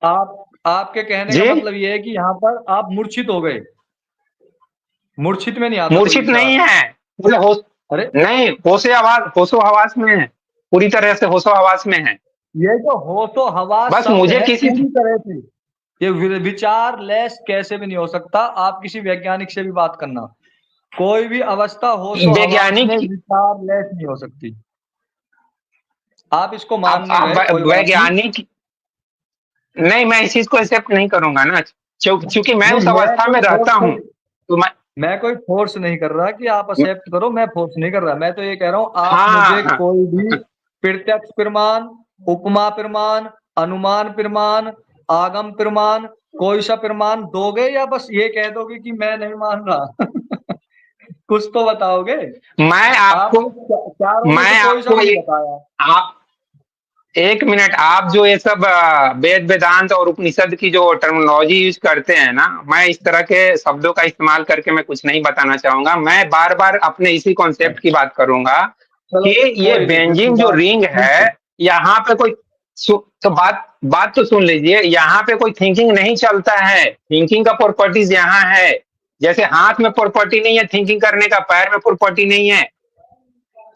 आप, आपके कहने का जी, मतलब ये है कि यहाँ पर आप मूर्छित हो गए। मूर्छित में नहीं आता कोई मूर्छित नहीं विचार। है, मतलब होश, अरे, नहीं, होशो हवास में है, पूरी तरह से होशो हवास में है। ये जो होशो हवास बस शब्द मुझे है किसी, पूरी तरह से, ये विचार लेस कैसे भी नहीं हो सकता। आप किसी वैज्ञानिक से भी बात करना, कोई भी अवस्था होशो हवास में वैज्ञानिक, विचार लेस नहीं हो सकती। आप इसको मान नहीं आप रहे, कोई बात नहीं। वैज्ञानिक, नहीं, मैं इस चीज को एक्सेप्ट नहीं करूंगा ना, क्योंकि मैं नहीं, उस अवस्था में रहता हूँ, तो मैं कोई फोर्स नहीं कर रहा कि आप एक्सेप्ट करो, मैं फोर्स नहीं कर रहा। मैं तो ये कह रहा हूँ, आप मुझे हाँ, कोई भी प्रत्यक्ष प्रमाण, उपमा प्रमाण, अनुमान प्रमाण, आगम प्रमाण, कोई सा प्रमाण दोगे, या बस ये कह दोगे कि मैं नहीं मान रहा? कुछ तो बताओगे। मैं आपको आपने चारों में से मैं कोई सा आपको भी नहीं ये, बताया। आप एक मिनट, आप जो ये सब वेद वेदांत और उपनिषद की जो टर्मिनोलॉजी यूज करते हैं ना, मैं इस तरह के शब्दों का इस्तेमाल करके मैं कुछ नहीं बताना चाहूंगा, मैं बार बार अपने इसी कॉन्सेप्ट की बात करूंगा, चलो, कि ये कोई नहीं, फिर की बेंजिन जो बात रिंग ठीक है। है, यहाँ पे कोई तो बात बात तो सुन लीजिए, यहाँ पे कोई थिंकिंग नहीं चलता है, थिंकिंग का प्रॉपर्टीज यहाँ है, जैसे हाथ में प्रॉपर्टी नहीं है थिंकिंग करने का, पैर में प्रॉपर्टी नहीं है,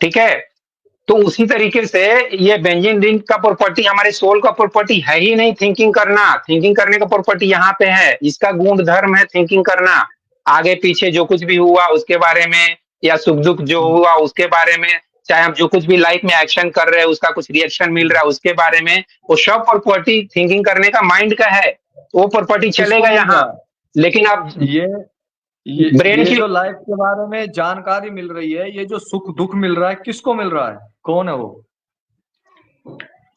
ठीक है। तो उसी तरीके से ये बेंजीन रिंग का प्रॉपर्टी हमारे सोल का प्रॉपर्टी है ही नहीं थिंकिंग करना, थिंकिंग करने का प्रॉपर्टी यहाँ पे है, इसका गुण धर्म है थिंकिंग करना, आगे पीछे जो कुछ भी हुआ उसके बारे में, या सुख दुख जो हुआ उसके बारे में, चाहे हम जो कुछ भी लाइफ में एक्शन कर रहे हैं उसका कुछ रिएक्शन मिल रहा है उसके बारे में, वो सब प्रॉपर्टी थिंकिंग करने का माइंड का है, तो वो प्रॉपर्टी किसको चलेगा मिल यहाँ। रहा है? लेकिन अब ये ये ब्रेन ये की, जो लाइफ के बारे में जानकारी मिल रही है, ये जो सुख दुख मिल रहा है, किसको मिल रहा है? कौन है वो?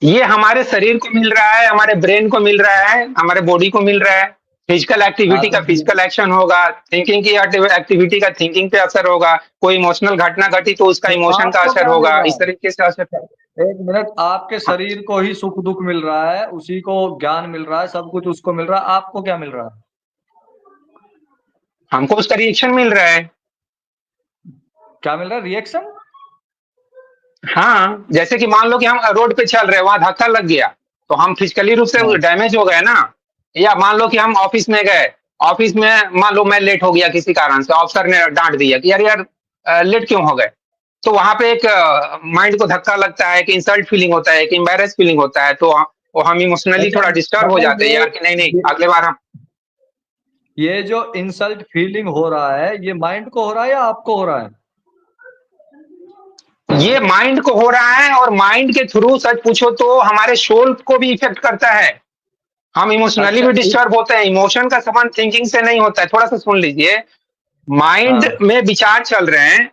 ये हमारे शरीर को मिल रहा है, हमारे ब्रेन को मिल रहा है, हमारे बॉडी को मिल रहा है, फिजिकल हाँ एक्टिविटी तो का फिजिकल एक्शन होगा, थिंकिंग की एक्टिविटी का थिंकिंग पे असर होगा, कोई इमोशनल घटना घटी तो उसका तो इमोशन का आपको असर क्या मिल होगा, रहा इस है? तरीके से असर। एक मिनट, आपके शरीर को ही सुख दुख मिल रहा है, उसी को ज्ञान मिल रहा है, सब कुछ उसको मिल रहा है, आपको क्या मिल रहा है? हमको उसका रिएक्शन मिल रहा है। क्या मिल रहा है? रिएक्शन? हाँ, जैसे कि मान लो कि हम रोड पे चल रहे हैं, वहां धक्का लग गया तो हम फिजिकली रूप से हाँ। डैमेज हो गए ना। या मान लो कि हम ऑफिस में गए, ऑफिस में मान लो मैं लेट हो गया किसी कारण से, ऑफिसर ने डांट दिया कि यार यार लेट क्यों हो गए, तो वहां पे एक माइंड को धक्का लगता है, कि इंसल्ट फीलिंग होता है, कि एम्बेरस फीलिंग होता है, तो वो हम इमोशनली अच्छा, थोड़ा डिस्टर्ब हो मतलब जाते हैं यार, कि नहीं नहीं ये अगले बार हम। ये जो इंसल्ट फीलिंग हो रहा है, ये माइंड को हो रहा है या आपको हो रहा है? ये माइंड को हो रहा है, और माइंड के थ्रू सच पूछो तो हमारे सोल को भी इफेक्ट करता है। हम इमोशनली अच्छा भी डिस्टर्ब होते हैं। इमोशन का संबंध थिंकिंग से नहीं होता है, थोड़ा सा सुन लीजिए। माइंड हाँ। में विचार चल रहे हैं,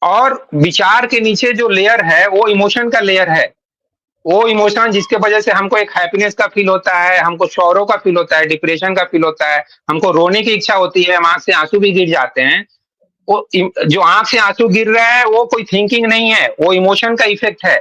और विचार के नीचे जो लेयर है वो इमोशन का लेयर है। वो इमोशन जिसके वजह से हमको एक हैप्पीनेस का फील होता है, हमको शौरों का फील होता है, डिप्रेशन का फील होता है, हमको रोने की इच्छा होती है, हम आंख से आंसू भी गिर जाते हैं। वो जो आंख से आंसू गिर रहा है वो कोई थिंकिंग नहीं है, वो इमोशन का इफेक्ट है।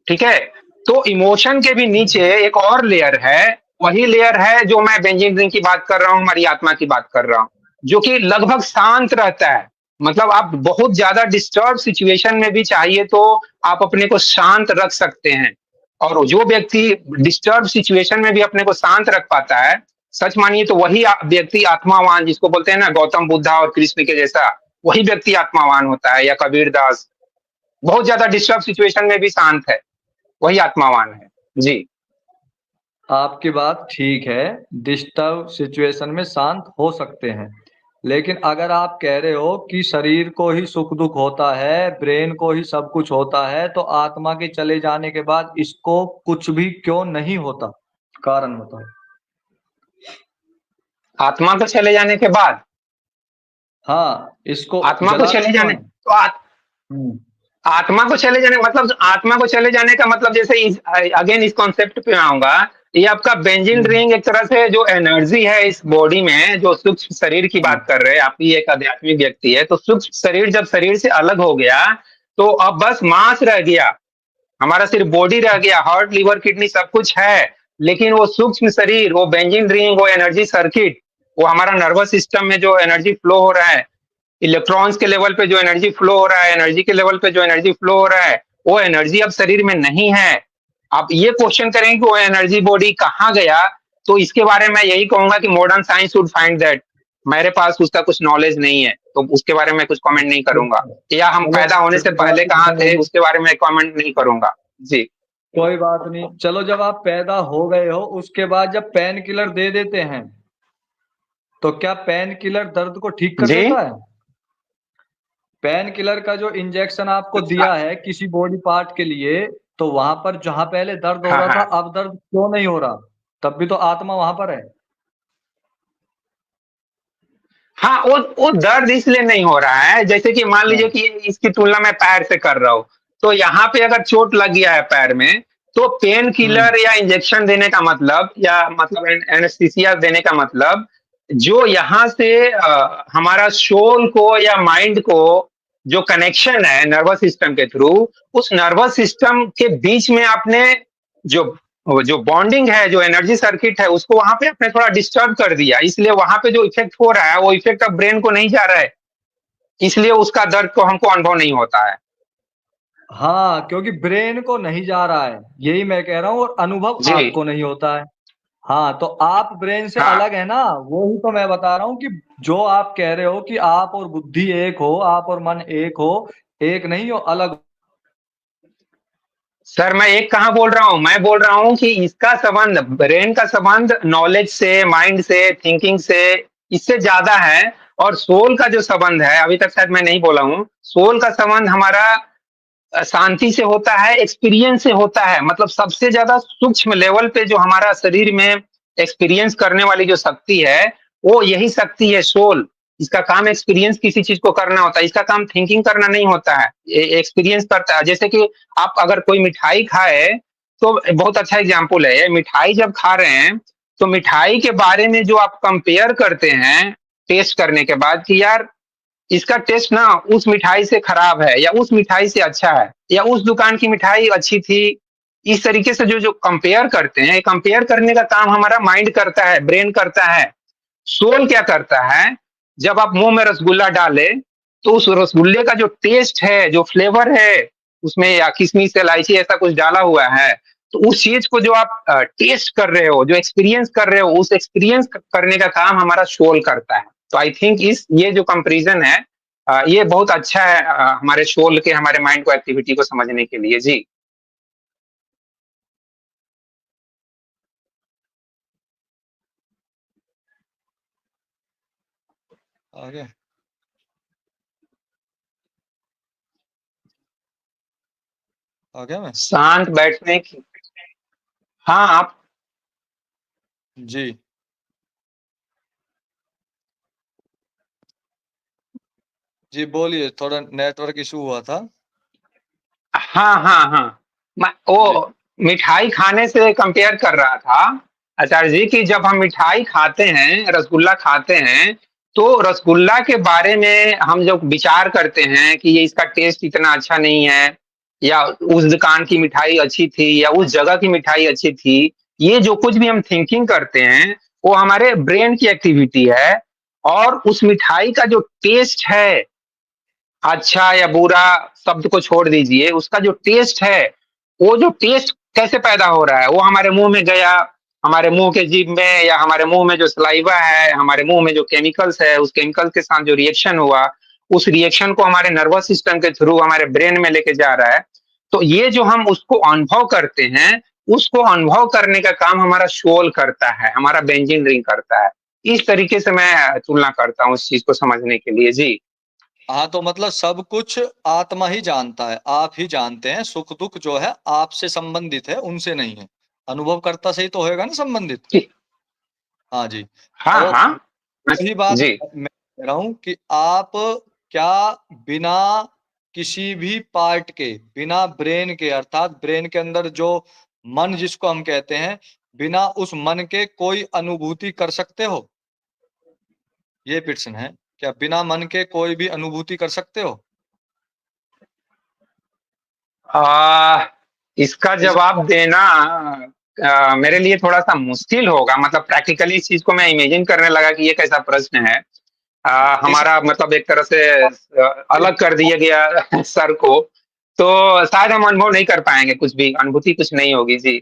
ठीक है। तो इमोशन के भी नीचे एक और लेयर है, वही लेयर है जो मैं बेंजिन ड्रिंक की बात कर रहा हूं, हमारी आत्मा की बात कर रहा हूं, जो कि लगभग शांत रहता है। मतलब आप बहुत ज्यादा डिस्टर्ब सिचुएशन में भी चाहिए तो आप अपने को शांत रख सकते हैं। और जो व्यक्ति डिस्टर्ब सिचुएशन में भी अपने को शांत रख पाता है, सच मानिए तो वही व्यक्ति आत्मावान, जिसको बोलते हैं ना गौतम बुद्धा और कृष्ण के जैसा, वही व्यक्ति आत्मावान होता है। या कबीर दास बहुत ज्यादा डिस्टर्ब सिचुएशन में भी शांत है, वही आत्मावान है। जी। आपकी बात ठीक है, डिस्टर्ब सिचुएशन में शांत हो सकते हैं, लेकिन अगर आप कह रहे हो कि शरीर को ही सुख दुख होता है, ब्रेन को ही सब कुछ होता है, तो आत्मा के चले जाने के बाद इसको कुछ भी क्यों नहीं होता? कारण बताओ। आत्मा को चले जाने के बाद, हाँ, इसको आत्मा को जलाते चले क्यों जाने है? तो हम्म। आत्मा को चले जाने मतलब, आत्मा को चले जाने का मतलब, जैसे अगेन इस कॉन्सेप्ट पे आऊंगा। ये आपका बेंजिन हम्म। रिंग एक तरह से जो एनर्जी है इस बॉडी में, जो सूक्ष्म शरीर की बात कर रहे हैं, आप ही एक आध्यात्मिक व्यक्ति है, तो सूक्ष्म शरीर जब शरीर से अलग हो गया तो अब बस मांस रह गया, हमारा सिर्फ बॉडी रह गया, हार्ट लिवर किडनी सब कुछ है। लेकिन वो सूक्ष्म शरीर, वो बेंजिन रिंग, वो एनर्जी सर्किट, वो हमारा नर्वस सिस्टम में जो एनर्जी फ्लो हो रहा है, इलेक्ट्रॉन्स के लेवल पे जो एनर्जी फ्लो हो रहा है, एनर्जी के लेवल पे जो एनर्जी फ्लो हो रहा है, वो एनर्जी अब शरीर में नहीं है। आप ये क्वेश्चन करेंगे कि वो एनर्जी बॉडी कहाँ गया, तो इसके बारे में यही कहूंगा कि modern science would find that. मेरे पास उसका कुछ नॉलेज नहीं है, तो उसके बारे में कुछ कमेंट नहीं करूंगा। या हम चलो, पैदा होने से बात पहले कहाँ थे, उसके बारे में कमेंट नहीं करूंगा। जी। कोई बात नहीं। चलो, जब आप पैदा हो गए हो, उसके बाद जब पेन किलर दे देते हैं, तो क्या पेन किलर दर्द को ठीक कर जी। देता है? पेन किलर का जो इंजेक्शन आपको दिया है किसी बॉडी पार्ट के लिए, तो वहां पर जहां पहले दर्द हो हाँ रहा था, हाँ अब दर्द क्यों नहीं हो रहा? तब भी तो आत्मा वहां पर है। हाँ, वो दर्द इसलिए नहीं हो रहा है, जैसे कि मान लीजिए हाँ। कि इसकी तुलना मैं पैर से कर रहा हूँ, तो यहाँ पे अगर चोट लग गया है पैर में, तो पेन हम्म। किलर या इंजेक्शन देने का मतलब, या मतलब एनेस्थीसिया देने का मतलब, जो यहाँ से हमारा सोल को या माइंड को जो कनेक्शन है नर्वस सिस्टम के थ्रू, उस नर्वस सिस्टम के बीच में आपने जो वो जो बॉन्डिंग है, जो एनर्जी सर्किट है, उसको वहां पे आपने थोड़ा डिस्टर्ब कर दिया, इसलिए वहां पे जो इफेक्ट हो रहा है वो इफेक्ट अब ब्रेन को नहीं जा रहा है, इसलिए उसका दर्द को हमको अनुभव नहीं होता है। हाँ, क्योंकि ब्रेन को नहीं जा रहा है, यही मैं कह रहा हूँ, और अनुभव जी। आपको नहीं होता है। हाँ, तो आप ब्रेन से हाँ। अलग है ना, वो ही तो मैं बता रहा हूँ कि जो आप कह रहे हो कि आप और बुद्धि एक हो, आप और मन एक हो, एक नहीं हो, अलग। सर मैं एक कहाँ बोल रहा हूँ, मैं बोल रहा हूँ कि इसका संबंध, ब्रेन का संबंध नॉलेज से, माइंड से, थिंकिंग से, इससे ज्यादा है। और सोल का जो संबंध है, अभी तक शायद मैं नहीं बोला हूँ, सोल का संबंध हमारा शांति से होता है, एक्सपीरियंस से होता है। मतलब सबसे ज्यादा सूक्ष्म लेवल पे जो हमारा शरीर में एक्सपीरियंस करने वाली जो शक्ति है, वो यही शक्ति है, सोल। इसका काम एक्सपीरियंस किसी चीज को करना होता है, इसका काम थिंकिंग करना नहीं होता है, एक्सपीरियंस करता है। जैसे कि आप अगर कोई मिठाई खाए, तो बहुत अच्छा एग्जाम्पल है ये, मिठाई जब खा रहे हैं, तो मिठाई के बारे में जो आप कंपेयर करते हैं टेस्ट करने के बाद, कि यार इसका टेस्ट ना उस मिठाई से खराब है या उस मिठाई से अच्छा है या उस दुकान की मिठाई अच्छी थी। इस तरीके से जो जो कंपेयर करते हैं, कंपेयर करने का काम हमारा माइंड करता है, ब्रेन करता है। सोल क्या करता है, जब आप मुंह में रसगुल्ला डाले तो उस रसगुल्ले का जो टेस्ट है, जो फ्लेवर है उसमें, या किशमिश इलायची ऐसा कुछ डाला हुआ है, तो उस चीज को जो आप टेस्ट कर रहे हो, जो एक्सपीरियंस कर रहे हो, उस एक्सपीरियंस करने का काम हमारा सोल करता है। तो आई थिंक इस ये जो कंपेरिजन है ये बहुत अच्छा है हमारे सोल के, हमारे माइंड को, एक्टिविटी को समझने के लिए। जी आगे। आ गया मैं। शांत बैठने की, हाँ आप जी। जी बोलिए, थोड़ा नेटवर्क इशू हुआ था। हाँ हाँ हाँ जी। वो मिठाई खाने से कंपेयर कर रहा था आचार्य जी की, जब हम मिठाई खाते हैं, रसगुल्ला खाते हैं, तो रसगुल्ला के बारे में हम जब विचार करते हैं कि ये इसका टेस्ट इतना अच्छा नहीं है, या उस दुकान की मिठाई अच्छी थी, या उस जगह की मिठाई अच्छी थी, ये जो कुछ भी हम थिंकिंग करते हैं वो हमारे ब्रेन की एक्टिविटी है। और उस मिठाई का जो टेस्ट है, अच्छा या बुरा शब्द को छोड़ दीजिए, उसका जो टेस्ट है, वो जो टेस्ट कैसे पैदा हो रहा है, वो हमारे मुंह में गया, हमारे मुंह के जीभ में, या हमारे मुंह में जो सलाइवा है, हमारे मुंह में जो केमिकल्स है, उस केमिकल के साथ जो रिएक्शन हुआ, उस रिएक्शन को हमारे नर्वस सिस्टम के थ्रू हमारे ब्रेन में लेके जा रहा है। तो ये जो हम उसको अनुभव करते हैं, उसको अनुभव करने का काम हमारा शोल करता है, हमारा बेंजिन रिंग करता है। इस तरीके से मैं तुलना करता हूँ उस चीज को समझने के लिए। जी हाँ, तो मतलब सब कुछ आत्मा ही जानता है, आप ही जानते हैं। सुख दुख जो है आपसे संबंधित है, उनसे नहीं है। अनुभवकर्ता से ही तो होएगा ना संबंधित। ठीक। हाँ जी। हाँ और हाँ वही बात जी मैं कह रहा हूँ कि आप क्या बिना किसी भी पार्ट के, बिना ब्रेन के, अर्थात ब्रेन के अंदर जो मन जिसको हम कहते हैं, बिना उस मन के कोई अनुभूति कर सकते हो? ये प्रश्न है। क्या बिना मन के कोई भी अनुभूति कर सकते हो? इसका इस जवाब देना मेरे लिए थोड़ा सा मुश्किल होगा। मतलब प्रैक्टिकली इस चीज को मैं इमेजिन करने लगा कि ये कैसा प्रश्न है। इस हमारा मतलब एक तरह से अलग कर दिया गया सर को, तो शायद हम अनुभव नहीं कर पाएंगे, कुछ भी अनुभूति कुछ नहीं होगी। जी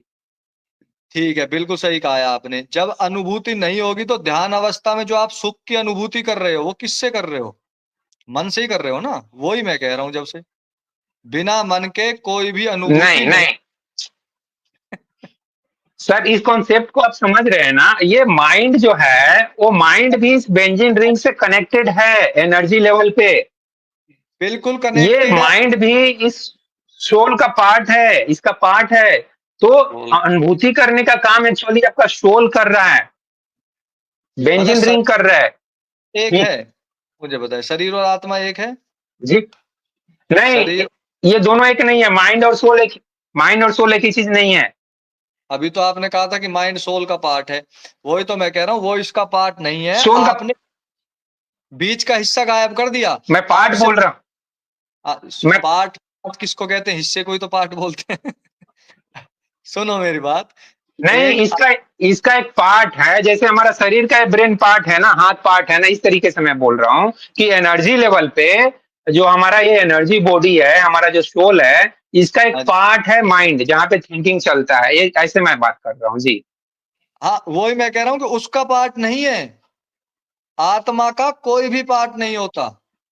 ठीक है, बिल्कुल सही कहा है आपने। जब अनुभूति नहीं होगी तो ध्यान अवस्था में जो आप सुख की अनुभूति कर रहे हो, वो किससे कर रहे हो? मन से ही कर रहे हो ना। वो ही मैं कह रहा हूं जब से। बिना मन के कोई भी अनुभूति नहीं नहीं। नहीं सर, इस कॉन्सेप्ट को आप समझ रहे हैं ना, ये माइंड जो है वो माइंड भी इस बेंजिन रिंग से कनेक्टेड है एनर्जी लेवल पे। बिल्कुल ये कनेक्टेड है। माइंड भी इस सोल का पार्ट है, इसका पार्ट है। तो अनुभूति करने का काम एक्चुअली आपका सोल कर रहा है, मतलब बेंजिन रिंग कर रहा है। एक है। मुझे बताए, शरीर और आत्मा एक है? जी नहीं, शरीर। ये दोनों एक नहीं है। माइंड और सोल एक ही चीज नहीं है। अभी तो आपने कहा था कि माइंड सोल का पार्ट है। वही तो मैं कह रहा हूँ, वो इसका पार्ट नहीं है। सोल का आपने बीच का हिस्सा गायब कर दिया। मैं पार्ट आपसे बोल रहा हूं। मैं पार्ट। किसको कहते हैं? हिस्से को ही तो पार्ट बोलते हैं। सुनो मेरी बात। नहीं, एक इसका इसका एक पार्ट है, जैसे हमारा शरीर का ब्रेन पार्ट है ना, हाथ पार्ट है ना, इस तरीके से मैं बोल रहा हूँ कि एनर्जी लेवल पे जो हमारा ये एनर्जी बॉडी है, हमारा जो सोल है, इसका एक पार्ट है माइंड, जहाँ पे थिंकिंग चलता है। ये ऐसे मैं बात कर रहा हूँ। जी हाँ, वही मैं कह रहा हूँ कि उसका पार्ट नहीं है। आत्मा का कोई भी पार्ट नहीं होता।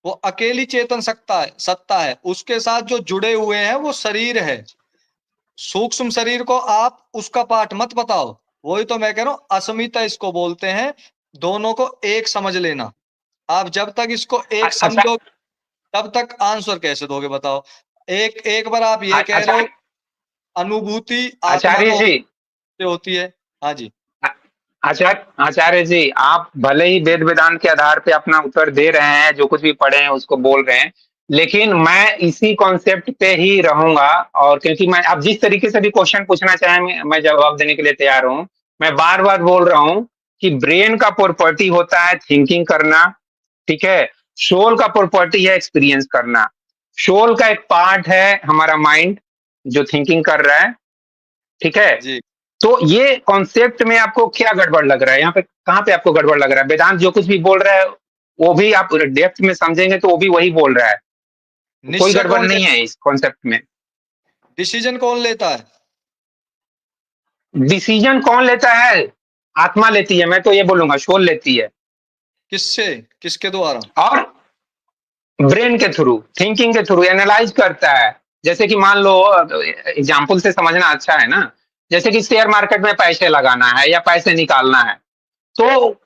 वो अकेली चेतन सत्ता है। उसके साथ जो जुड़े हुए हैं वो शरीर है। सूक्ष्म शरीर को आप उसका पार्ट मत बताओ। वही तो मैं कह रहा हूँ, अस्मिता इसको बोलते हैं। दोनों को एक समझ लेना। आप जब तक इसको एक अच्छा समझो, तब तक आंसर कैसे दोगे बताओ? एक एक बार आप ये कह रहे हो, आचार्य अनुभूति आत्मा आचार्य को जी होती है। हाँ जी। आचार्य जी, आप भले ही वेद वेदांत के आधार पे अपना उत्तर दे रहे हैं, जो कुछ भी पढ़े हैं उसको बोल रहे हैं, लेकिन मैं इसी कॉन्सेप्ट पे ही रहूंगा। और क्योंकि मैं आप जिस तरीके से भी क्वेश्चन पूछना चाहें, मैं जवाब देने के लिए तैयार हूं। मैं बार बार बोल रहा हूं कि ब्रेन का प्रॉपर्टी होता है थिंकिंग करना, ठीक है। सोल का प्रॉपर्टी है एक्सपीरियंस करना। सोल का एक पार्ट है हमारा माइंड जो थिंकिंग कर रहा है, ठीक है। जी। तो ये कॉन्सेप्ट में आपको क्या गड़बड़ लग रहा है, यहाँ पे कहाँ पे आपको गड़बड़ लग रहा है? वेदांत जो कुछ भी बोल रहा है वो भी आप डेप्थ में समझेंगे तो वो भी वही बोल रहा है, कोई निश्चय गड़बड़ कौन नहीं लेता है इस कॉन्सेप्ट में। डिसीजन कौन लेता है? डिसीजन कौन लेता है? आत्मा लेती है, मैं तो ये बोलूंगा सोल लेती है। किससे? किसके द्वारा? और ब्रेन के थ्रू, थिंकिंग के थ्रू एनालाइज करता है। जैसे कि मान लो, एग्जाम्पल से समझना अच्छा है ना, जैसे कि शेयर मार्केट में पैसे लगाना है या पैसे निकालना है, तो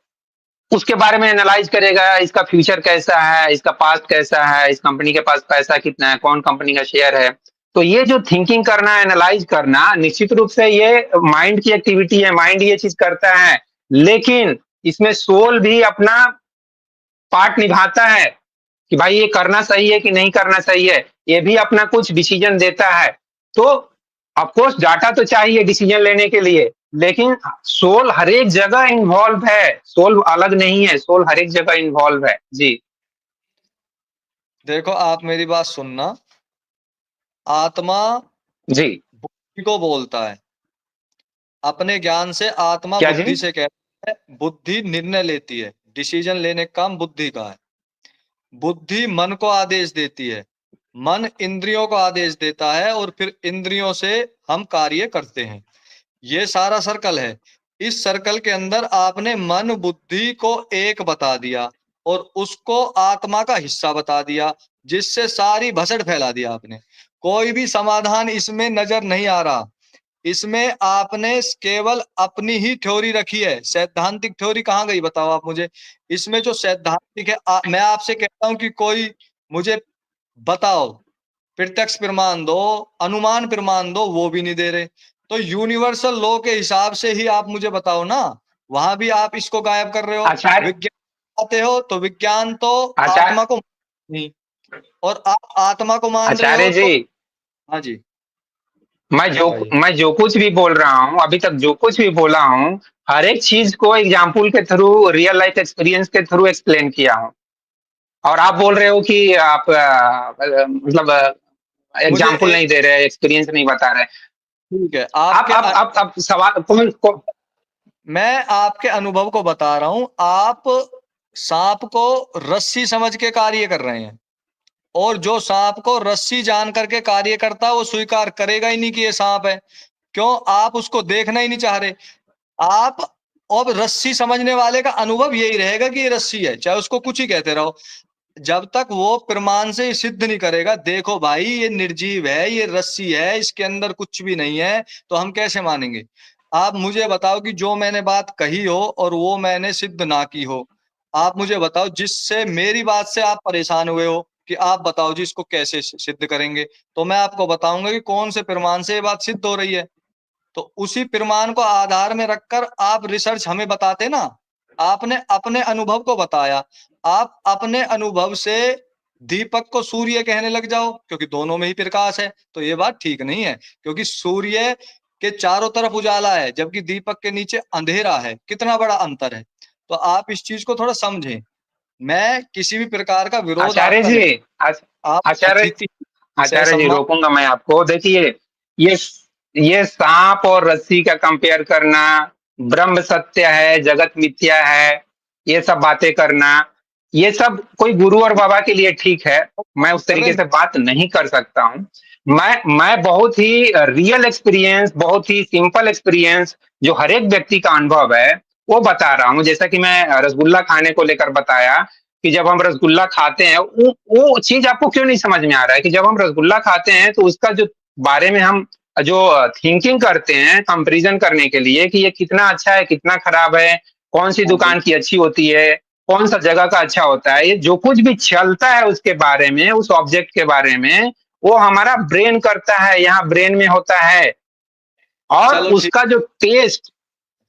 उसके बारे में एनालाइज करेगा, इसका फ्यूचर कैसा है, इसका पास्ट कैसा है, इस कंपनी के पास पैसा कितना है, कौन कंपनी का शेयर है। तो ये जो थिंकिंग करना, एनालाइज करना, निश्चित रूप से ये माइंड की एक्टिविटी है, माइंड ये चीज करता है। लेकिन इसमें सोल भी अपना पार्ट निभाता है कि भाई ये करना सही है कि नहीं करना सही है, ये भी अपना कुछ डिसीजन देता है। तो ऑफकोर्स डाटा तो चाहिए डिसीजन लेने के लिए, लेकिन सोल हर एक जगह इन्वॉल्व है, सोल अलग नहीं है, सोल हर एक जगह इन्वॉल्व है जी। देखो, आप मेरी बात सुनना। आत्मा जी बुद्धि को बोलता है। अपने ज्ञान से आत्मा क्या जी? बुद्धि से कहता है, बुद्धि निर्णय लेती है। डिसीजन लेने का काम बुद्धि का है। बुद्धि मन को आदेश देती है, मन इंद्रियों को आदेश देता है, और फिर इंद्रियों से हम कार्य करते हैं। ये सारा सर्कल है। इस सर्कल के अंदर आपने मन बुद्धि को एक बता दिया और उसको आत्मा का हिस्सा बता दिया, जिससे सारी भसड़ फैला दिया आपने। कोई भी समाधान इसमें नजर नहीं आ रहा। इसमें आपने केवल अपनी ही थ्योरी रखी है। सैद्धांतिक थ्योरी कहाँ गई बताओ आप मुझे। इसमें जो सैद्धांतिक है, मैं आपसे कहता हूं कि कोई मुझे बताओ, प्रत्यक्ष प्रमाण दो, अनुमान प्रमाण दो, वो भी नहीं दे रहे। तो यूनिवर्सल लॉ के हिसाब से ही आप मुझे बताओ ना। वहां भी आप इसको गायब कर रहे हो। आचार्य, विज्ञान आते हो तो विज्ञान तो आचार्य, आत्मा को नहीं, और आप आत्मा को मान रहे हो आचार्य जी, तो। हाँ जी, बताइए। मैं जो कुछ भी बोल रहा हूँ अभी तक, जो कुछ भी बोला हूँ, हर एक चीज को एग्जाम्पल के थ्रू, रियल लाइफ एक्सपीरियंस के थ्रू एक्सप्लेन किया हूँ। और आप बोल रहे हो कि आप मतलब मुझे एग्जाम्पल नहीं एक, दे रहे, एक्सपीरियंस नहीं बता रहे। ठीक है, आप सवाल कौन को? मैं आपके अनुभव को बता रहा हूं। आप सांप को रस्सी समझ के कार्य कर रहे हैं, और जो सांप को रस्सी जान करके कार्य करता है वो स्वीकार करेगा ही नहीं कि ये सांप है। क्यों? आप उसको देखना ही नहीं चाह रहे। आप, अब रस्सी समझने वाले का अनुभव यही रहेगा कि ये रस्सी है, चाहे उसको कुछ ही कहते रहो। जब तक वो प्रमाण से सिद्ध नहीं करेगा, देखो भाई ये निर्जीव है, ये रस्सी है, इसके अंदर कुछ भी नहीं है, तो हम कैसे मानेंगे? आप मुझे बताओ कि जो मैंने बात कही हो और वो मैंने सिद्ध ना की हो। आप मुझे बताओ, जिससे मेरी बात से आप परेशान हुए हो कि आप बताओ जी इसको कैसे सिद्ध करेंगे, तो मैं आपको बताऊंगा कि कौन से प्रमाण से ये बात सिद्ध हो रही है। तो उसी प्रमाण को आधार में रखकर आप रिसर्च हमें बताते ना। आपने अपने अनुभव को बताया। आप अपने अनुभव से दीपक को सूर्य कहने लग जाओ क्योंकि दोनों में ही प्रकाश है, तो ये बात ठीक नहीं है। क्योंकि सूर्य के चारों तरफ उजाला है जबकि दीपक के नीचे अंधेरा है। कितना बड़ा अंतर है। तो आप इस चीज को थोड़ा समझें। मैं किसी भी प्रकार का विरोध आचार्य आपका जी, नहीं। आप आचार्य, अतिथि, आचार्य जी सम्मान। रोकूंगा मैं आपको। देखिए, ये ये सांप और रस्सी का कंपेयर करना, ब्रह्म सत्य है, जगत मिथ्या है, ये सब बातें करना, ये सब कोई गुरु और बाबा के लिए ठीक है। मैं उस कर रहे तरीके हैं। से बात नहीं कर सकता हूँ। मैं बहुत ही रियल एक्सपीरियंस, बहुत ही सिंपल एक्सपीरियंस, जो हर एक व्यक्ति का अनुभव है, वो बता रहा हूँ। जैसा कि मैं रसगुल्ला खाने को लेकर बताया कि जब हम रसगुल्ला खाते हैं, वो चीज आपको क्यों नहीं समझ में आ रहा है कि जब हम रसगुल्ला खाते हैं तो उसका जो बारे में हम जो थिंकिंग करते हैं कंपैरिजन करने के लिए कि ये कितना अच्छा है, कितना खराब है, कौन सी हाँ जी। दुकान की अच्छी होती है, कौन सा जगह का अच्छा होता है, ये जो कुछ भी चलता है उसके बारे में, उस ऑब्जेक्ट के बारे में, वो हमारा ब्रेन करता है, यहाँ ब्रेन में होता है। और चलो ठीक। उसका जो टेस्ट,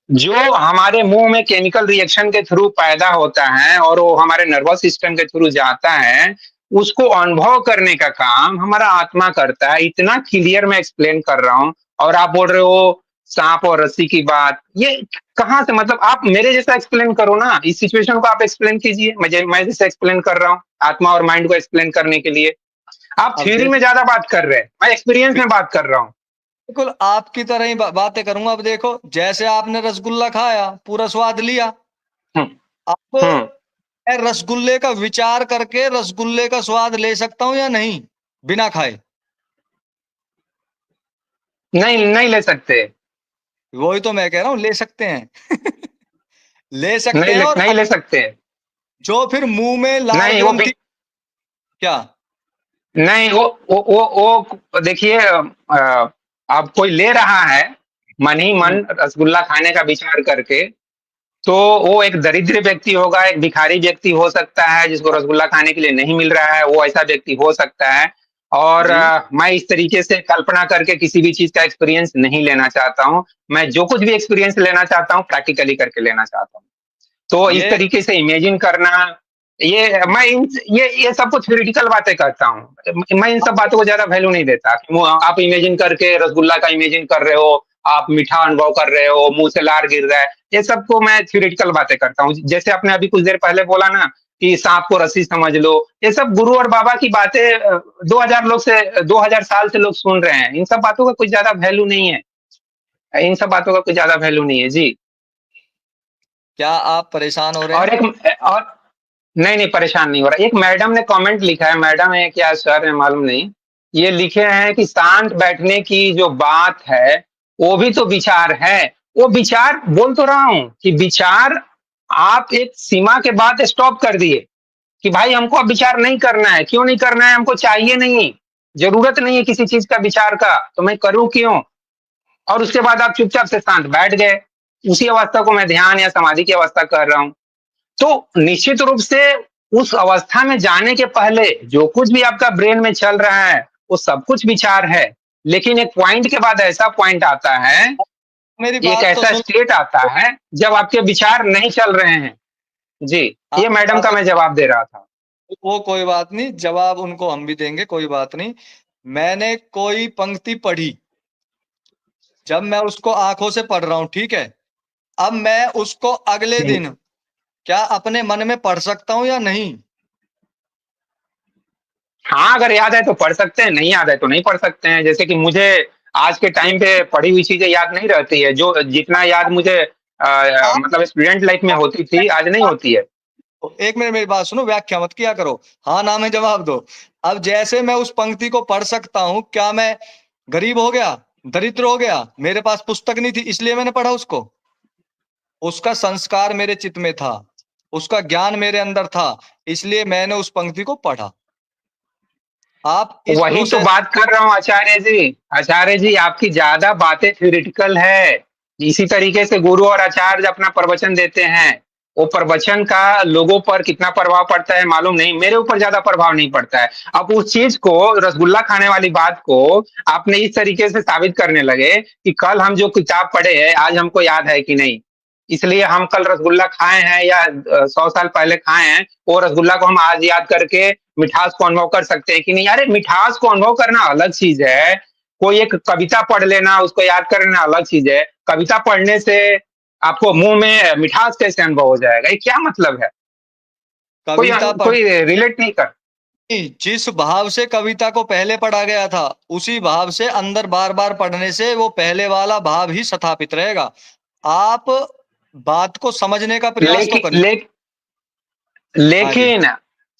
जो हमारे मुंह में केमिकल रिएक्शन के थ्रू पैदा होता है और वो हमारे नर्वस सिस्टम के थ्रू जाता है, उसको अनुभव करने का काम हमारा आत्मा करता है। इतना क्लियर मैं एक्सप्लेन कर रहा हूं, और आप बोल रहे हो सांप और रस्सी की बात, ये कहाँ से, मतलब आप मेरे जैसा एक्सप्लेन करो ना, इस सिचुएशन को आप एक्सप्लेन कीजिए, मैं जैसे एक्सप्लेन कर रहा हूँ आत्मा और माइंड को एक्सप्लेन करने के लिए। आप अब थ्योरी में देखो, ज्यादा बात कर रहे हैं, मैं एक्सपीरियंस में बात कर रहा हूँ। बिल्कुल आपकी तरह ही बातें करूंगा। अब देखो, जैसे आपने रसगुल्ला खाया, पूरा स्वाद लिया, हम्म। अब हम्म। मैं रसगुल्ले का विचार करके रसगुल्ले का स्वाद ले सकता हूं या नहीं, बिना खाए? नहीं, नहीं ले सकते। वही तो मैं कह रहा हूं, ले सकते हैं। ले सकते नहीं हैं। ले, और नहीं ले सकते। जो फिर मुंह में लाल नहीं वो ग्रंथि, क्या? नहीं वो देखिए, अब कोई ले रहा है मन ही हम्म, मन रसगुल्ला खाने का विचार करके, तो वो एक दरिद्र व्यक्ति होगा, एक भिखारी व्यक्ति हो सकता है जिसको रसगुल्ला खाने के लिए नहीं मिल रहा है, वो ऐसा व्यक्ति हो सकता है। और जी, मैं इस तरीके से कल्पना करके किसी भी चीज का एक्सपीरियंस नहीं लेना चाहता हूँ। मैं जो कुछ भी एक्सपीरियंस लेना चाहता हूँ प्रैक्टिकली करके लेना चाहता हूँ। तो इस ये तरीके से इमेजिन करना, ये सब कुछ थ्योरेटिकल बातें करता हूँ। मैं इन सब बातों को ज्यादा वैल्यू नहीं देता। आप इमेजिन करके रसगुल्ला का इमेजिन कर रहे हो, आप मीठा अनुभव कर रहे हो, मुंह से लार गिर रहा है, ये सब को मैं थ्योरेटिकल बातें करता हूँ। जैसे आपने अभी कुछ देर पहले बोला ना कि सांप को रस्सी समझ लो, ये सब गुरु और बाबा की बातें 2000 साल से लोग सुन रहे हैं। इन सब बातों का कुछ ज्यादा वैल्यू नहीं है, इन सब बातों का कुछ ज्यादा वैल्यू नहीं है जी। क्या आप परेशान हो रहे और हैं? और नहीं नहीं, परेशान नहीं हो रहा। एक मैडम ने कमेंट लिखा है, मैडम है क्या सर है मालूम नहीं, ये लिखे हैं कि शांत बैठने की जो बात है वो भी तो विचार है। वो विचार बोल तो रहा हूं कि विचार आप एक सीमा के बाद स्टॉप कर दिए कि भाई हमको अब विचार नहीं करना है। क्यों नहीं करना है? हमको चाहिए नहीं, जरूरत नहीं है किसी चीज का विचार का, तो मैं करूं क्यों? और उसके बाद आप चुपचाप से शांत बैठ गए। उसी अवस्था को मैं ध्यान या समाधि की अवस्था कर रहा हूं। तो निश्चित रूप से उस अवस्था में जाने के पहले जो कुछ भी आपका ब्रेन में चल रहा है वो सब कुछ विचार है। लेकिन एक पॉइंट के बाद ऐसा पॉइंट आता है, मेरी एक बात तो ऐसा सुन। स्टेट आता है जब आपके विचार नहीं चल रहे हैं। जी, ये आप मैडम का आप मैं जवाब दे रहा था। वो कोई बात नहीं, जवाब उनको हम भी देंगे, कोई बात नहीं। मैंने कोई पंक्ति पढ़ी, जब मैं उसको आंखों से पढ़ रहा हूं, ठीक है, अब मैं उसको अगले हम्म। दिन क्या अपने मन में पढ़ सकता हूं या नहीं? हाँ, अगर याद है तो पढ़ सकते हैं, नहीं याद है तो नहीं पढ़ सकते हैं। जैसे कि मुझे आज के टाइम पे पढ़ी हुई चीजें याद नहीं रहती है, जो जितना याद मुझे आप मतलब स्टूडेंट लाइफ में होती थी आज नहीं होती है। एक मिनट मेरी बात सुनो, व्याख्या मत किया करो, हाँ ना में जवाब दो। अब जैसे मैं उस पंक्ति को पढ़ सकता हूं, क्या मैं गरीब हो गया, दरिद्र हो गया? मेरे पास पुस्तक नहीं थी इसलिए मैंने पढ़ा उसको। उसका संस्कार मेरे चित्त में था, उसका ज्ञान मेरे अंदर था, इसलिए मैंने उस पंक्ति को पढ़ा। आप इस वही तो प्रोसेस। बात कर रहा हूँ आचार्य जी। आचार्य जी, आपकी ज्यादा बातें थ्योरेटिकल है। इसी तरीके से गुरु और आचार्य अपना प्रवचन देते हैं, वो प्रवचन का लोगों पर कितना प्रभाव पड़ता है मालूम नहीं, मेरे ऊपर ज्यादा प्रभाव नहीं पड़ता है। अब उस चीज को, रसगुल्ला खाने वाली बात को आपने इस तरीके से साबित करने लगे कि कल हम जो किताब पढ़े हैं आज हमको याद है कि नहीं, इसलिए हम कल रसगुल्ला खाए हैं या 100 साल पहले खाए हैं, वो रसगुल्ला को हम आज याद करके मिठास को अनुभव कर सकते हैं कि नहीं। अरे मिठास को अनुभव करना अलग चीज है, कोई एक कविता पढ़ लेना उसको याद करना अलग चीज है। कविता पढ़ने से आपको मुंह में मिठास कैसे अनुभव हो जाएगा, ये क्या मतलब है? कोई कविता पढ़, कोई रिलेट नहीं कर। जिस भाव से कविता को पहले पढ़ा गया था, उसी भाव से अंदर बार बार पढ़ने से वो पहले वाला भाव ही स्थापित रहेगा। आप बात को समझने का प्रयास तो लेकिन करिए। हाँ जी। लेकिन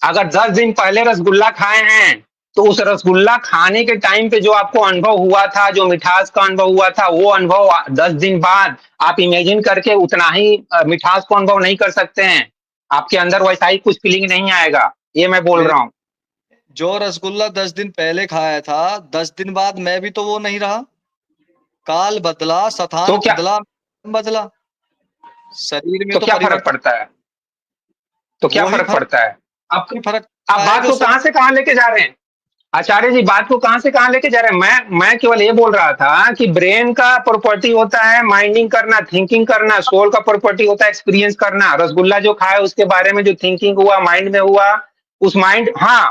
अगर 10 दिन पहले रसगुल्ला खाए हैं तो उस रसगुल्ला खाने के टाइम पे जो आपको अनुभव हुआ था, जो मिठास का अनुभव हुआ था, वो अनुभव 10 दिन बाद आप इमेजिन करके उतना ही मिठास को अनुभव नहीं कर सकते हैं। आपके अंदर वैसा ही कुछ फीलिंग नहीं आएगा, ये मैं बोल मेरे रहा हूँ। जो रसगुल्ला 10 दिन पहले खाया था, 10 दिन बाद मैं भी तो वो नहीं रहा। काल बदला, स्थान तो क्या, बदला, बदला, शरीर में तो तो क्या फर्क परिवर्तन। पड़ता है? तो क्या वही फर्क फर्क, पड़ता है? आप वही फर्क आप है बात जो को कहां से कहां लेके जा रहे हैं? आचार्य जी, बात को कहां से कहां लेके जा रहे हैं? मैं केवल ये बोल रहा था कि ब्रेन का प्रॉपर्टी होता है माइंडिंग करना, थिंकिंग करना। सोल का प्रॉपर्टी होता है एक्सपीरियंस करना। रसगुल्ला जो खाया उसके बारे में जो थिंकिंग हुआ माइंड में हुआ, उस माइंड, हाँ,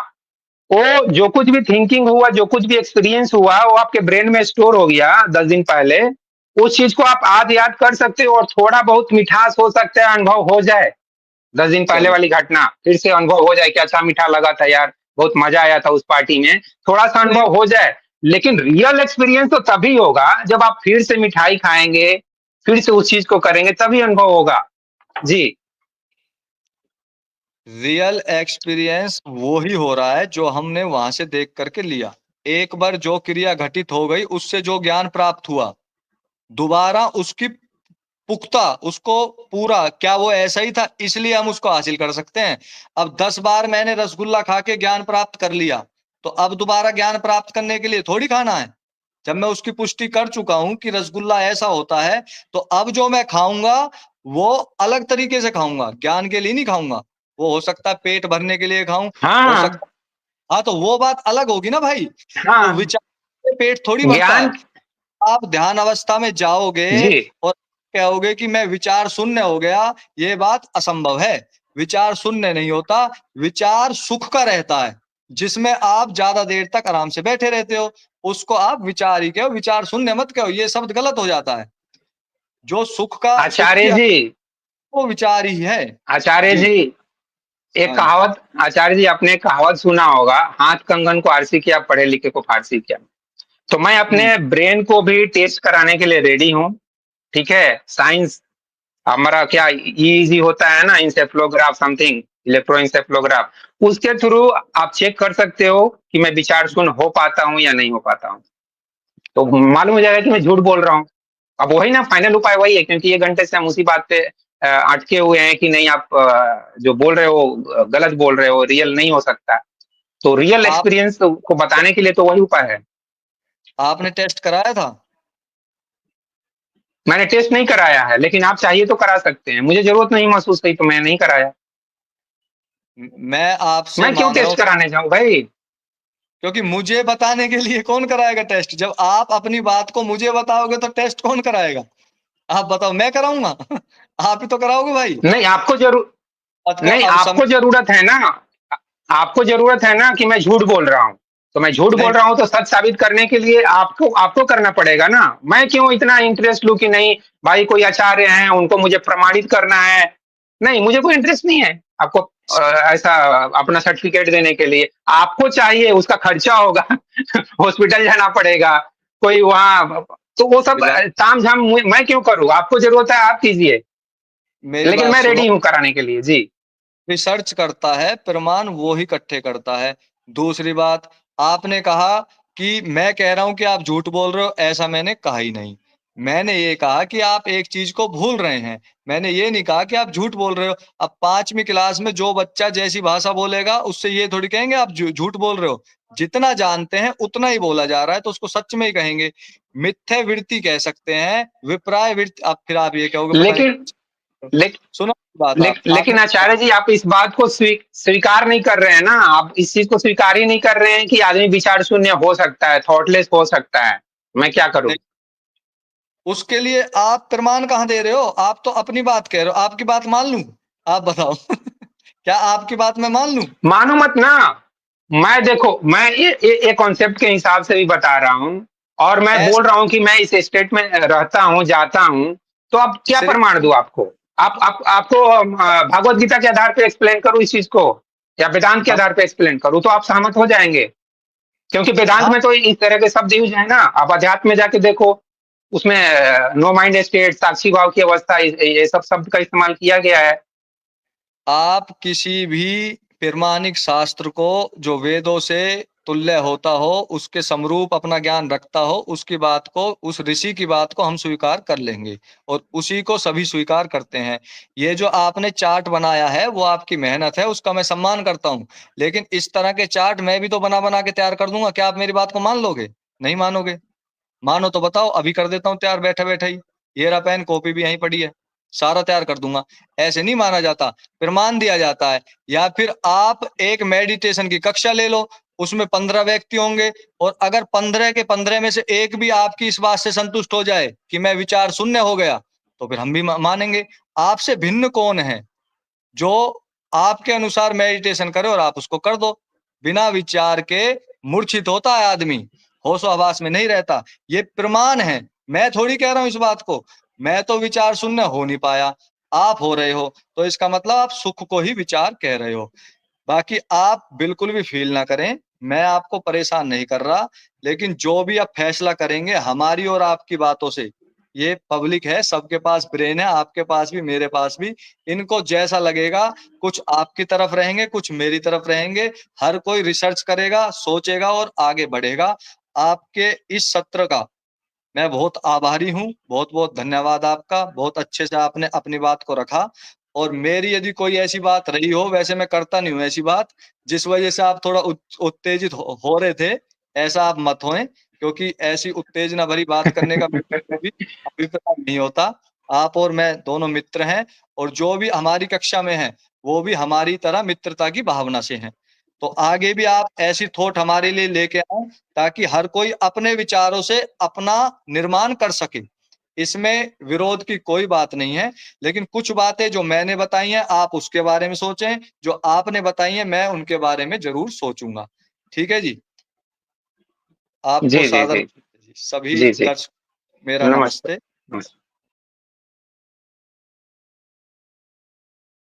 वो जो कुछ भी थिंकिंग हुआ, जो कुछ भी एक्सपीरियंस हुआ, वो आपके ब्रेन में स्टोर हो गया 10 दिन पहले। उस चीज को आप आज याद कर सकते हो और थोड़ा बहुत मिठास हो सकता है, अनुभव हो जाए। 10 दिन पहले चलो वाली घटना फिर से अनुभव हो जाए कि अच्छा मीठा लगा था यार, बहुत मजा आया था उस पार्टी में, थोड़ा सा नहीं, अनुभव हो जाए। लेकिन रियल एक्सपीरियंस तो तभी होगा जब आप फिर से मिठाई खाएंगे, फिर से उस चीज को करेंगे, तभी अनुभव होगा। जी। रियल एक्सपीरियंस वो ही हो रहा है जो हमने वहां से देख करके लिया। एक बार जो क्रिया घटित हो गई, उससे जो ज्ञान प्राप्त हुआ, दोबारा उसकी पुख्ता, उसको पूरा, क्या वो ऐसा ही था इसलिए हम उसको हासिल कर सकते हैं। अब 10 बार मैंने रसगुल्ला खा के ज्ञान प्राप्त कर लिया, तो अब दोबारा ज्ञान प्राप्त करने के लिए थोड़ी खाना है। जब मैं उसकी पुष्टि कर चुका हूं कि रसगुल्ला ऐसा होता है, तो अब जो मैं खाऊंगा वो अलग तरीके से खाऊंगा, ज्ञान के लिए नहीं खाऊंगा। वो हो सकता है पेट भरने के लिए खाऊं, हो हाँ सकता, हाँ, तो वो बात अलग होगी ना भाई। तो हाँ। विचार से पेट थोड़ी भरता ज्ञान। है। आप ध्यान अवस्था में जाओगे जी। और कहोगे कि मैं विचार शून्य हो गया, ये बात असंभव है। विचार शून्य नहीं होता, विचार सुख का रहता है, जिसमें आप ज्यादा देर तक आराम से बैठे रहते हो, उसको आप विचार ही कहो, विचार शून्य मत कहो, ये शब्द गलत हो जाता है। जो सुख का, सुख आचार्य की, जी, वो विचार ही है। आचार्य जी। जी, एक हाँ। कहावत, आचार्य जी आपने एक कहावत सुना होगा, हाथ कंगन को आरसी किया, पढ़े लिखे को फारसी किया। तो मैं हम्म। अपने ब्रेन को भी टेस्ट कराने के लिए रेडी हूँ। ठीक है, साइंस हमारा क्या ईजी होता है ना, इंसेफ्लोग्राफ समथिंग, इलेक्ट्रोइंसेफ्लोग्राफ, उसके थ्रू आप चेक कर सकते हो कि मैं विचार शून्य हो पाता हूँ या नहीं हो पाता हूँ। तो मालूम हो जाएगा कि मैं झूठ बोल रहा हूँ। अब वही ना, फाइनल उपाय वही है, क्योंकि 1 घंटे से हम उसी बात पे अटके हुए हैं कि नहीं, आप जो बोल रहे हो गलत बोल रहे हो, रियल नहीं हो सकता। तो रियल आप एक्सपीरियंस को बताने के लिए तो वही उपाय है। आपने टेस्ट कराया था? मैंने टेस्ट नहीं कराया है, लेकिन आप चाहिए तो करा सकते हैं, मुझे जरूरत नहीं महसूस हुई तो मैं नहीं कराया। मैं आपसे मैं क्यों मांग रहा हूँ, टेस्ट कराने जाऊं भाई? क्योंकि मुझे बताने के लिए कौन कराएगा टेस्ट? जब आप अपनी बात को मुझे बताओगे तो टेस्ट कौन कराएगा? आप बताओ, मैं कराऊंगा? आप ही तो कराओगे भाई। नहीं आपको जरूर, बात का नहीं अब आपको जरूरत है ना, आपको जरूरत है ना कि मैं झूठ बोल रहा हूं, तो मैं झूठ नहीं, बोल रहा हूं तो सच साबित करने के लिए आपको आपको करना पड़ेगा ना। मैं क्यों इतना इंटरेस्ट लूं कि नहीं भाई कोई आचार्य हैं उनको मुझे प्रमाणित करना है। नहीं, मुझे कोई इंटरेस्ट नहीं है आपको ऐसा अपना सर्टिफिकेट देने के लिए। आपको चाहिए, उसका खर्चा होगा हॉस्पिटल जाना पड़ेगा, कोई वहां, तो वो सब विधान, तामझाम मैं क्यों करूं? आपको जरूरत है आप कीजिए, मेरी लेकिन बात मैं सुनो। रेडी हूं कराने के लिए। जी। रिसर्च करता है, प्रमाण वो ही इकट्ठे करता है। दूसरी बात, आपने कहा कि मैं कह रहा हूं कि आप झूठ बोल रहे हो, ऐसा मैंने कहा ही नहीं। मैंने ये कहा कि आप एक चीज को भूल रहे हैं। मैंने ये नहीं कहा कि आप झूठ बोल रहे हो। अब 5वीं क्लास में जो बच्चा जैसी भाषा बोलेगा, उससे ये थोड़ी कहेंगे आप झूठ बोल रहे हो। जितना जानते हैं उतना ही बोला जा रहा है, तो उसको सच में ही कहेंगे। मिथ्या वृत्ति कह सकते हैं, विप्राय वृत्ति। अब फिर आप ये कहोगे पता नहीं। लेकिन ले, सुनो बात, लेकिन आपने, आचार्य जी आप इस बात को स्वीकार नहीं कर रहे हैं ना, आप इस चीज को स्वीकार ही नहीं कर रहे हैं कि आदमी विचार शून्य हो सकता है, थॉटलेस हो सकता है। मैं क्या करूं? नहीं, उसके लिए आप प्रमाण कहाँ दे रहे हो? आप तो अपनी बात कह रहे हो। आपकी बात मान लूं? आप बताओ। क्या आपकी बात मैं मान लूं? मानो मत ना। मैं देखो, मैं ये कॉन्सेप्ट के हिसाब से भी बता रहा हूं, और मैं बोल रहा ऐसा हूं कि मैं इस स्टेट में रहता हूं, जाता हूं। तो अब क्या सिर्फ, प्रमाण दूं आपको? आपको भागवत गीता के आधार पे एक्सप्लेन करूं इस चीज को, या वेदांत के हम, आधार पे एक्सप्लेन करूं, तो आप सहमत हो जाएंगे? क्योंकि वेदांत हाँ, में तो इस तरह के शब्द यूज है ना। आप अध्यात्म में जाके देखो, उसमें नो माइंड स्टेट, साक्षी भाव की अवस्था, ये सब शब्द का इस्तेमाल किया गया है। आप किसी भी प्रमाणिक शास्त्र को, जो वेदों से तुल्य होता हो, उसके समरूप अपना ज्ञान रखता हो, उसकी बात को, उस ऋषि की बात को हम स्वीकार कर लेंगे, और उसी को सभी स्वीकार करते हैं। ये जो आपने चार्ट बनाया है वो आपकी मेहनत है, उसका मैं सम्मान करता हूं। लेकिन इस तरह के चार्ट मैं भी तो बना बना के तैयार कर दूंगा। क्या आप मेरी बात को मान लोगे? नहीं मानोगे। मानो तो बताओ, अभी कर देता हूँ तैयार बैठे बैठे ही। ये रहा पेन, कॉपी भी यहीं पड़ी है, सारा तैयार कर दूंगा। ऐसे नहीं माना जाता, प्रमाण दिया जाता है। या फिर आप एक मेडिटेशन की कक्षा ले लो, उसमें 15 व्यक्ति होंगे, और अगर 15 के 15 में से एक भी आपकी इस बात से संतुष्ट हो जाए कि मैं विचार शून्य हो गया, तो फिर हम भी मानेंगे। आपसे भिन्न कौन है जो आपके अनुसार मेडिटेशन करे और आप उसको कर दो? बिना विचार के मूर्छित होता है आदमी, होशो हवास में नहीं रहता। ये प्रमाण है। मैं थोड़ी कह रहा हूं इस बात को, मैं तो विचार शून्य हो नहीं पाया, आप हो रहे हो, तो इसका मतलब आप सुख को ही विचार कह रहे हो। बाकी आप बिल्कुल भी फील ना करें, मैं आपको परेशान नहीं कर रहा, लेकिन जो भी आप फैसला करेंगे हमारी और आपकी बातों से, ये पब्लिक है, सबके पास ब्रेन है, आपके पास भी मेरे पास भी, इनको जैसा लगेगा, कुछ आपकी तरफ रहेंगे, कुछ मेरी तरफ रहेंगे, हर कोई रिसर्च करेगा, सोचेगा और आगे बढ़ेगा। आपके इस सत्र का मैं बहुत आभारी हूँ, बहुत-बहुत धन्यवाद आपका, बहुत अच्छे से आपने अपनी बात को रखा। और मेरी यदि कोई ऐसी बात रही हो, वैसे मैं करता नहीं हूँ ऐसी बात, जिस वजह से आप थोड़ा उत्तेजित हो रहे थे, ऐसा आप मत होएँ, क्योंकि ऐसी उत्तेजना भरी बात करने का भी अभिप्राय नहीं होता। आप और मैं दोनों मित्र हैं और जो भी हमारी कक्षा में हैं, वो भी हमारी तरह मित्रता की भावना से हैं। तो आगे भी आप ऐसी थॉट हमारे लिए लेके आएँ, ताकि हर कोई अपने विचारों से अपना निर्माण कर सके। इसमें विरोध की कोई बात नहीं है, लेकिन कुछ बातें जो मैंने बताई हैं, आप उसके बारे में सोचें, जो आपने बताई हैं, मैं उनके बारे में ज़रूर सोचूँगा। ठीक है जी? आपको जी जी सादर जी सभी जी जी। दर्शक मेरा नमस्कार। नमस्ते। नमस्कार।